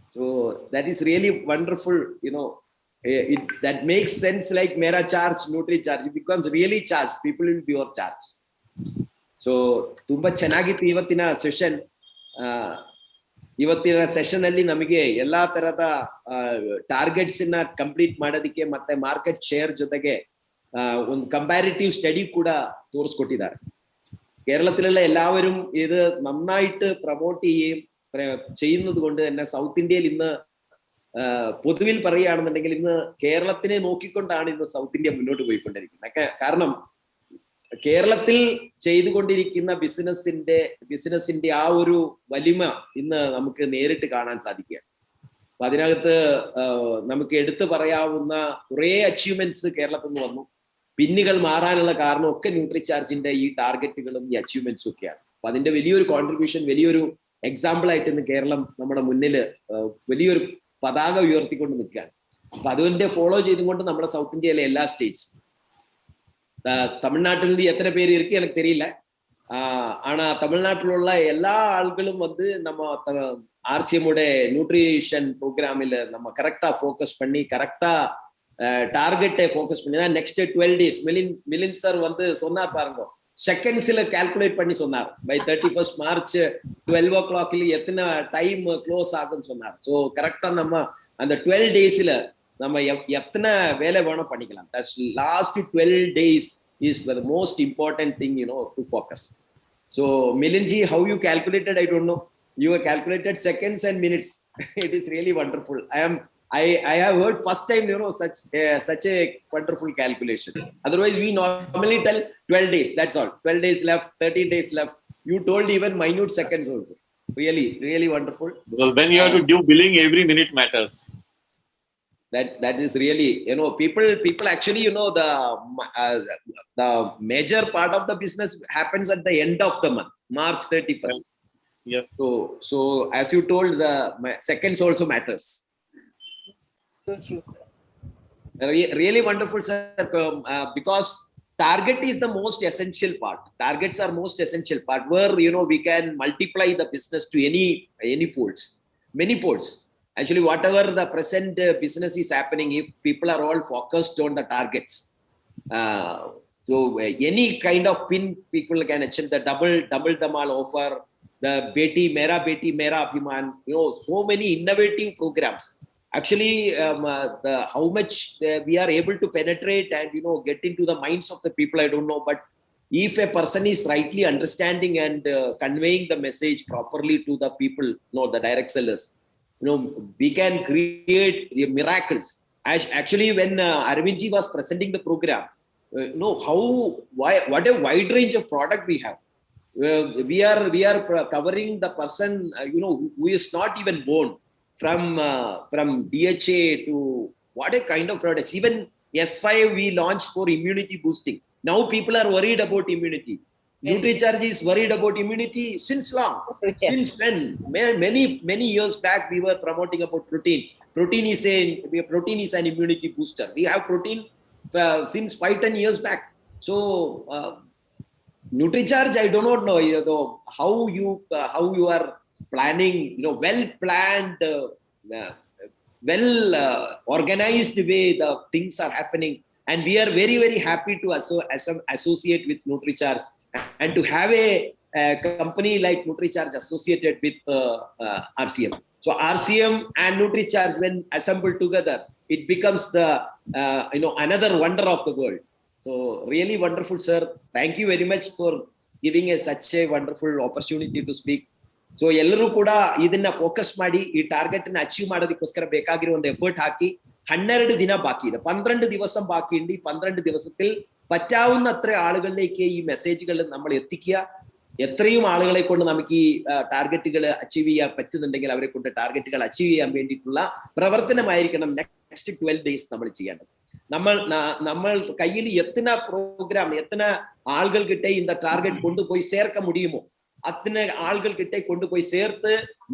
So that is really wonderful, that makes sense, like Mera Charge, NutriCharge. It becomes really charged. People will be your charge. So tumba ಚೆನ್ನಾಗಿತ್ತು ಇವತ್ತಿನ session. ಇವತ್ತಿನ session ಅಲ್ಲಿ ನಮಗೆ ಎಲ್ಲಾ ತರದ targets ನ complete ಮಾಡೋದಕ್ಕೆ ಮತ್ತೆ ಮಾರ್ಕೆಟ್ ಶೇರ್ ಜೊತೆಗೆ ಒಂದು ಕಂಪ್ಯಾರಿಟಿವ್ ಸ್ಟಡಿ ಕೂಡ ತೋರಿಸ್ಕೊಟ್ಟಿದ್ದಾರೆ. കേരളത്തിലുള്ള എല്ലാവരും ഇത് നന്നായിട്ട് പ്രൊമോട്ട് ചെയ്യുന്നത് കൊണ്ട് തന്നെ സൗത്ത് ഇന്ത്യയിൽ ഇന്ന് പൊതുവിൽ പറയുകയാണെന്നുണ്ടെങ്കിൽ ഇന്ന് കേരളത്തിനെ നോക്കിക്കൊണ്ടാണ് ഇന്ന് സൗത്ത് ഇന്ത്യ മുന്നോട്ട് പോയിക്കൊണ്ടിരിക്കുന്നത്. കാരണം കേരളത്തിൽ ചെയ്തുകൊണ്ടിരിക്കുന്ന ബിസിനസിന്റെ ആ ഒരു വലിമ ഇന്ന് നമുക്ക് നേരിട്ട് കാണാൻ സാധിക്കുകയാണ്. അപ്പൊ അതിനകത്ത് നമുക്ക് എടുത്തു പറയാവുന്ന കുറെ അച്ചീവ്മെന്റ്സ് കേരളത്തിൽ നിന്ന് വന്നു. പിന്നുകൾ മാറാനുള്ള കാരണം ഒക്കെ ന്യൂട്രിചാർജിന്റെ ഈ ടാർഗറ്റുകളും ഈ അച്ചീവ്മെന്റ്സും ഒക്കെയാണ്. അപ്പൊ അതിന്റെ വലിയൊരു കോൺട്രിബ്യൂഷൻ, വലിയൊരു എക്സാമ്പിൾ ആയിട്ട് ഇന്ന് കേരളം നമ്മുടെ മുന്നിൽ വലിയൊരു പതാക ഉയർത്തിക്കൊണ്ട് നിൽക്കുകയാണ്. അപ്പൊ അതുകൊണ്ട് ഫോളോ ചെയ്തുകൊണ്ട് നമ്മുടെ സൗത്ത് ഇന്ത്യയിലെ എല്ലാ സ്റ്റേറ്റ്സും, தமிழ்நாட்டிலிருந்து எத்தனை பேர் இருக்கு எனக்கு தெரியல, ஆனா தமிழ்நாட்டில் உள்ள எல்லா ஆள்களும் வந்து நம்ம RCM உடைய நியூட்ரிஷன் ப்ரோக்ராமில் நம்ம கரெக்டா ஃபோக்கஸ் பண்ணி கரெக்டா டார்கெட்டை ஃபோக்கஸ் பண்ணி தான் நெக்ஸ்ட் 12 days மிலின் சார் வந்து சொன்னார் பாருங்க, செகண்ட்ஸ்ல கால்குலேட் பண்ணி சொன்னார். பை 31st March 12 o'clock எத்தனை டைம் க்ளோஸ் ஆகும்னு சொன்னார். ஸோ கரெக்டா நம்ம அந்த 12 daysல நம்ம எத்தனை வேலை வேணும் பண்ணிக்கலாம். That's last 12 days is the most important thing, to focus. So Milinji, how you calculated, I don't know. You have calculated seconds and minutes. It is really wonderful. I have heard first time, such a wonderful calculation. Otherwise, we normally tell 12 days. That's all. 12 days left, 13 days left. You told even minute seconds also. Really, really wonderful. Because when you have to do billing, every minute matters. That is really, people actually, the major part of the business happens at the end of the month, March 31st. Yes. So as you told, the seconds also matters. So true, sir. Really wonderful, sir. Because target is the most essential part. Targets are most essential part where, we can multiply the business to any folds, many folds. Actually, whatever the present business is happening, if people are all focused on the targets, so any kind of pin people can achieve, the double Dhamal offer, the Beti Mera Abhiman, so many innovative programs. Actually, how much we are able to penetrate and get into the minds of the people, I don't know. But if a person is rightly understanding and conveying the message properly to the people, the direct sellers, we can create miracles. Actually, when Arvindji was presenting the program, what a wide range of product we have. We are covering the person, who is not even born, from DHA to what a kind of products. Even S5 we launched for immunity boosting. Now people are worried about immunity. NutriCharge is worried about immunity since long. Yes. Since when? Many years back, we were promoting about protein. Protein is an immunity booster. We have protein since 5-10 years back. So NutriCharge, I do not know how you are planning, well planned, well organized way the things are happening, and we are very, very happy to associate with NutriCharge and to have a company like NutriCharge associated with RCM. So RCM and NutriCharge, when assembled together, it becomes the another wonder of the world. So really wonderful, sir. Thank you very much for giving us such a wonderful opportunity to speak. So ಎಲ್ಲರೂ ಕೂಡ ಇದನ್ನ focus ಮಾಡಿ ಈ target ಅನ್ನ achieve ಮಾಡೋದಕ್ಕೋಸ್ಕರ ಬೇಕಾಗಿರೋ ಒಂದು effort ಹಾಕಿ 12 ദിനം ബാക്കി ಇದೆ, 12 ദിവസം ബാക്കിയുണ്ട്. ഈ 12 ദിവസത്തിൽ പറ്റാവുന്നത്ര ആളുകളിലേക്ക് ഈ മെസ്സേജുകൾ നമ്മൾ എത്തിക്കുക. എത്രയും ആളുകളെ കൊണ്ട് നമുക്ക് ഈ ടാർഗറ്റുകൾ അച്ചീവ് ചെയ്യാൻ പറ്റുന്നുണ്ടെങ്കിൽ അവരെ കൊണ്ട് ടാർഗറ്റുകൾ അച്ചീവ് ചെയ്യാൻ വേണ്ടിയിട്ടുള്ള പ്രവർത്തനമായിരിക്കണം നെക്സ്റ്റ് 12 days നമ്മൾ ചെയ്യേണ്ടത്. നമ്മൾ കയ്യിൽ എത്തന പ്രോഗ്രാം എത്തന ആളുകൾ കിട്ടേ இந்த ടാർഗറ്റ് കൊണ്ടുപോയി ചേർക്ക முடியுமோ அத்தனை ஆள்கள் கிட்ட கொண்டு போய் சேர்த்து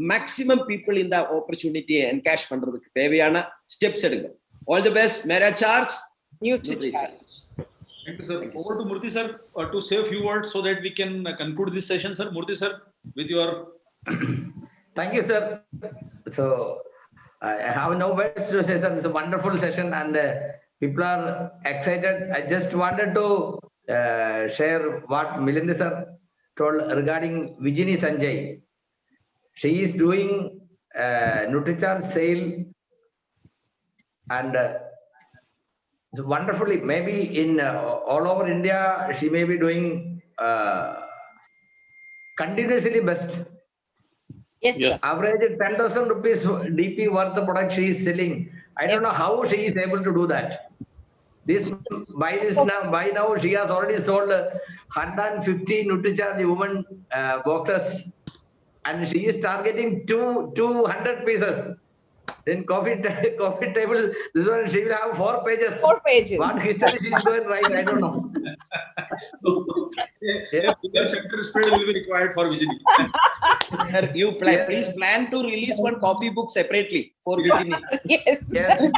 மேக்ஸிமம் பீப்புள் இந்த ஆப்பர்ச்சுனிட்டியை என்கேஷ் பண்றதுக்கு தேவையான ஸ்டெப்ஸ் எடுங்க. All the best. Mera charge NutriCharge. Thank you, sir. Over to Murthy sir to say a few words so that we can conclude this session, sir. Murthy sir, with your Thank you, sir. So I have no words to say, sir. It's a wonderful session and people are excited. I just wanted to share what Milind sir told regarding Vijini Sanjay. She is doing NutriCharge sale and wonderfully. Maybe in all over India, she may be doing continuously best. Yes, Yes. sir. Average 10,000 rupees DP worth of product she is selling. I don't know how she is able to do that. By now she has already sold 150 NutriCharge women boxes, and she is targeting 200 pieces. In coffee table, this one she will have 4 pages. 4 pages. What history she is going right, I don't know. a bigger sector spread will be required for Vijini. You please plan to release one coffee book separately for Vijini. Yes. Yes.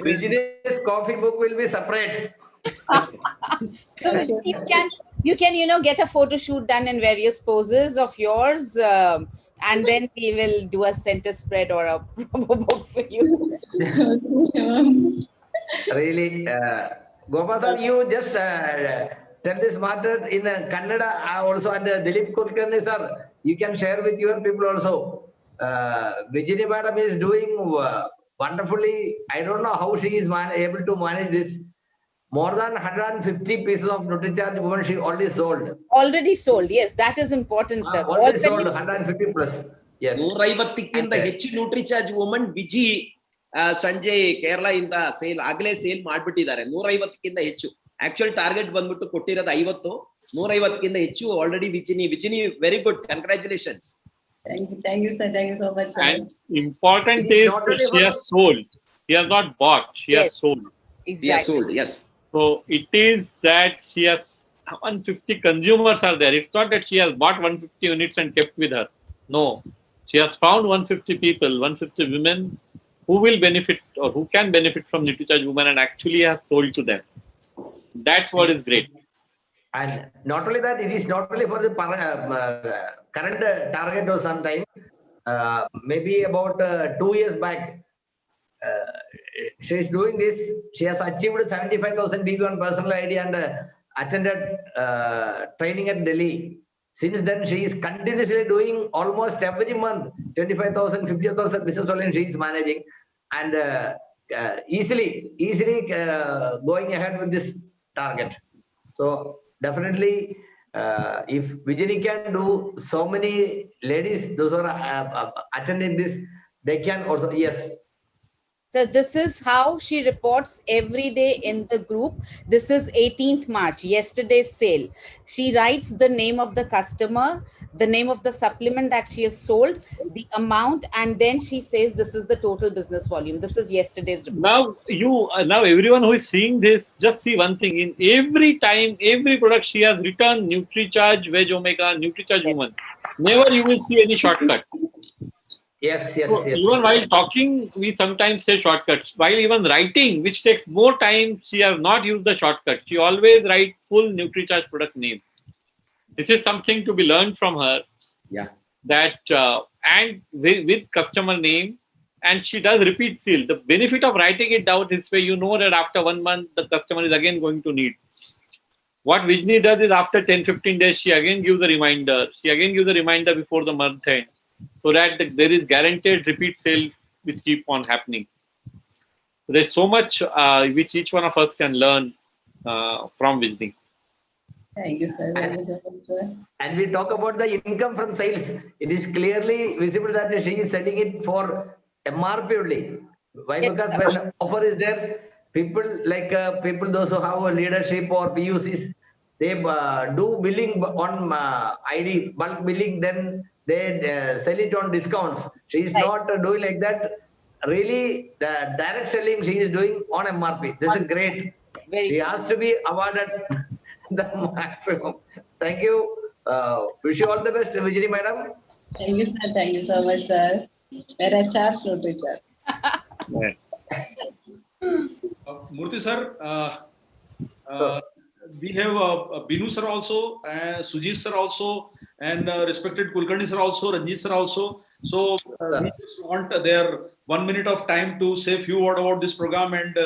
Vijini's coffee book will be separate. So Vijini, You can, get a photo shoot done in various poses of yours, and then we will do a center spread or a promo book for you. Really, Gopal sir, you just tell this matter in Kannada also, and Dilip Kulkarni sir, you can share with your people also. Vijini madam is doing wonderfully. I don't know how she is able to manage this. More than 150 pieces of NutriCharge woman she already sold. Already sold, yes, that is important, sir. Already sold 150 plus. Yes. 150ಕ್ಕಿಂತ ಹೆಚ್ಚು Nutricharge woman Viji Sanjay Kerala ಇಂದ sale ಆಗ್ಲೇ sale ಮಾಡ್ಬಿಟ್ಟಿದ್ದಾರೆ. 150ಕ್ಕಿಂತ ಹೆಚ್ಚು. Actual target ಬಂದ್ಬಿಟ್ಟು ಕೊಟ್ಟಿರೋದು 50. 150ಕ್ಕಿಂತ ಹೆಚ್ಚು already ವಿಜಿನಿ very good, congratulations. Thank you, sir. Thank you so much, sir. And important is that she has sold. She has not bought. She has sold. Exactly. Yes, sold. Yes. So it is that she has 150 consumers are there. It's not that she has bought 150 units and kept with her. No, she has found 150 people, 150 women who will benefit or who can benefit from NutriCharge Women and actually has sold to them. That's what is great. And not only that, it is not only for the current target or sometime, maybe about 2 years back, she is doing this. She has achieved 75,000 DB1 personal ID and attended training at Delhi. Since then, she is continuously doing almost every month 25,000, 50,000 business volume she is managing, and easily going ahead with this target. So definitely, if Vijini can do, so many ladies, those who are attending this, they can also, yes. So this is how she reports every day in the group. This is 18th March, yesterday's sale. She writes the name of the customer, the name of the supplement that she has sold, the amount, and then she says this is the total business volume. This is yesterday's report. Now everyone who is seeing this, just see one thing. In every time, every product she has written NutriCharge, Veg Omega, NutriCharge Woman. Never you will see any shortcut. Yes. So even while talking, we sometimes say shortcuts. While even writing, which takes more time, she has not used the shortcut. She always writes full NutriCharge product name. This is something to be learned from her. Yeah. That and with customer name, and she does repeat seal. The benefit of writing it down this way, you know that after 1 month, the customer is again going to need. What Vijini does is after 10-15 days, she again gives a reminder. She again gives a reminder before the month end, so that there is guaranteed repeat sale which keep on happening. So there's so much which each one of us can learn from Vijini. Thank you, sir. Thank you so much, sir. And we talk about the income from sales. It is clearly visible that she is selling it for MRP only. Why? Yes, Because when offer is there, people like people those who have a leadership or PUCs, they do billing on ID, bulk billing, then they sell it on discounts. She is Right. not doing like that. Really, the direct selling she is doing on MRP. This is great. Very She true. has to be awarded the maximum. Thank you. Wish you all the best, Vijini madam. Thank you, sir. Thank you so much, sir. Mera charge NutriCharge. Yeah. Murthy sir, we have Binu sir also, Sujit sir also, and respected Kulkarni sir also, Ranjit sir also. So we just want their 1 minute of time to say a few words about this program and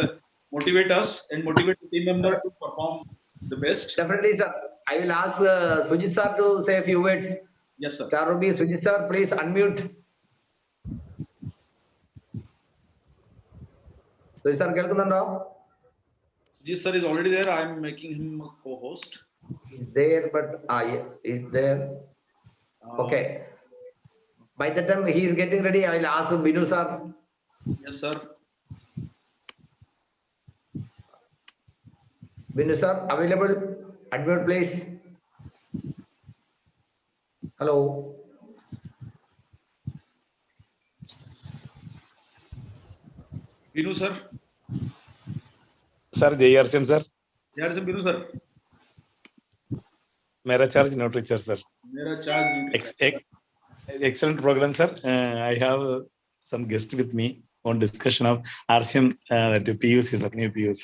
motivate us and motivate the team member to perform the best. Definitely, sir. I will ask Sujit sir to say a few words. Yes, sir. Charubi, Sujit sir, please unmute. Sujit sir, കേൾക്കുന്നുണ്ടോ? Sujit sir is already there. I am making him a co-host. He's there, but yeah, he's there. Okay. By the time he is getting ready, I will ask Binu sir. Yes, sir. Binu sir, available? Unmute, please. Hello. Binu sir. Sir JRCM sir Yes, sir. Binu sir. मेरा charge NutriCharge sir Mera charge. excellent program sir. I have some guest with me on discussion of RCM to PUC sir, new PUC.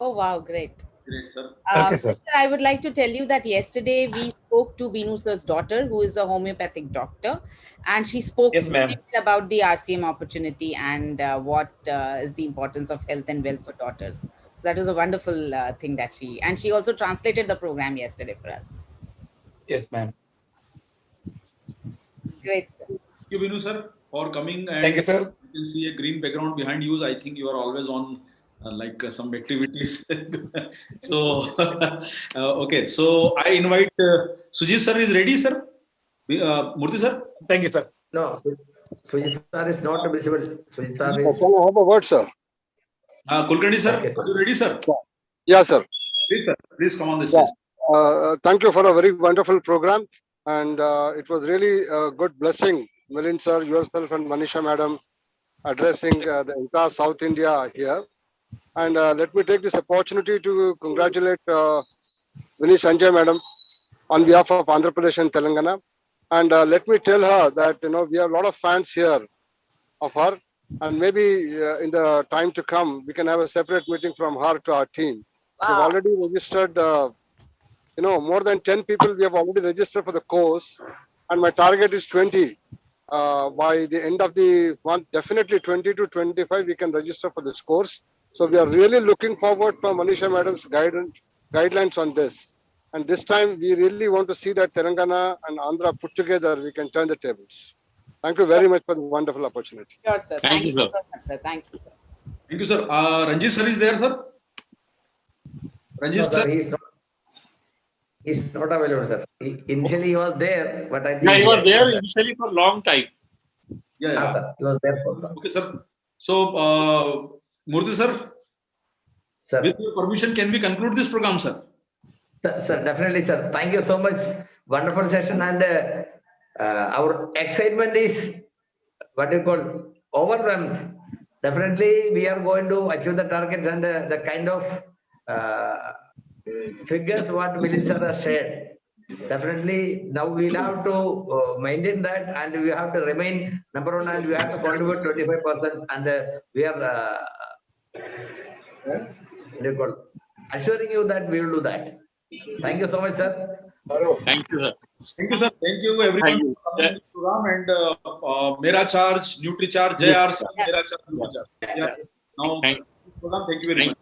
Oh, wow, great. Great, sir. Okay, sir. Sister, I would like to tell you that yesterday we spoke to Binu sir's daughter, who is a homeopathic doctor, and she spoke Yes, ma'am. about the RCM opportunity and what is the importance of health and wealth for daughters. So that was a wonderful thing that she also translated the program yesterday for us. Yes, ma'am. Great, sir. Thank you, Binu sir, for coming. And Thank you, sir. you can see a green background behind you. I think you are always on some activities. So, okay. So I invite Sujit sir is ready, sir. Murthy sir. Thank you, sir. No, Sujit sir is not visible. Sujit sir Can is. I have a word, sir? Kulkarni sir, Okay, sir. are you ready, sir? Yeah, sir. Please, sir. Please come on this Yeah. stage. Thank you for a very wonderful program. And it was really a good blessing, Milind sir, yourself and Manisha madam addressing the entire South India here. And let me take this opportunity to congratulate Vinny Sanjay madam on behalf of Andhra Pradesh and Telangana. And let me tell her that, we have a lot of fans here of her. And maybe in the time to come, we can have a separate meeting from her to our team. We've already registered, more than 10 people we have already registered for the course. And my target is 20. By the end of the month, definitely 20 to 25, we can register for this course. So we are really looking forward for Manisha madam's guidelines on this. And this time, we really want to see that Telangana and Andhra put together, we can turn the tables. Thank you very much for the wonderful opportunity. Sure, sir. Thank you, sir. so much, sir. Thank you, sir. Thank you, sir. Ranjit sir is there, sir. No, Ranjit sir, sir. he's not available, sir. Initially he was there, but I think. Yeah, he was there initially for a long time. Yeah, Ah, yeah. sir, he was there for long. Okay, sir. So, Murthy sir, Sir. with your permission, can we conclude this program, sir? Sir, definitely, sir. Thank you so much. Wonderful session, and our excitement is what you call overwhelmed. Definitely, we are going to achieve the targets and the kind of figures what Milind sir has shared. Definitely, now we'll have to maintain that, and we have to remain number one, and we have to contribute 25%, and we are what do you call, assuring you that we will do that. Thank you so much, sir. Thank you, sir. Thank you, sir. Thank you, everyone, Thank you. for coming to the program. And Mera Charge, NutriCharge, JR, sir. Mera Charge, NutriCharge. Yeah. Now, Thank you. thank you very much.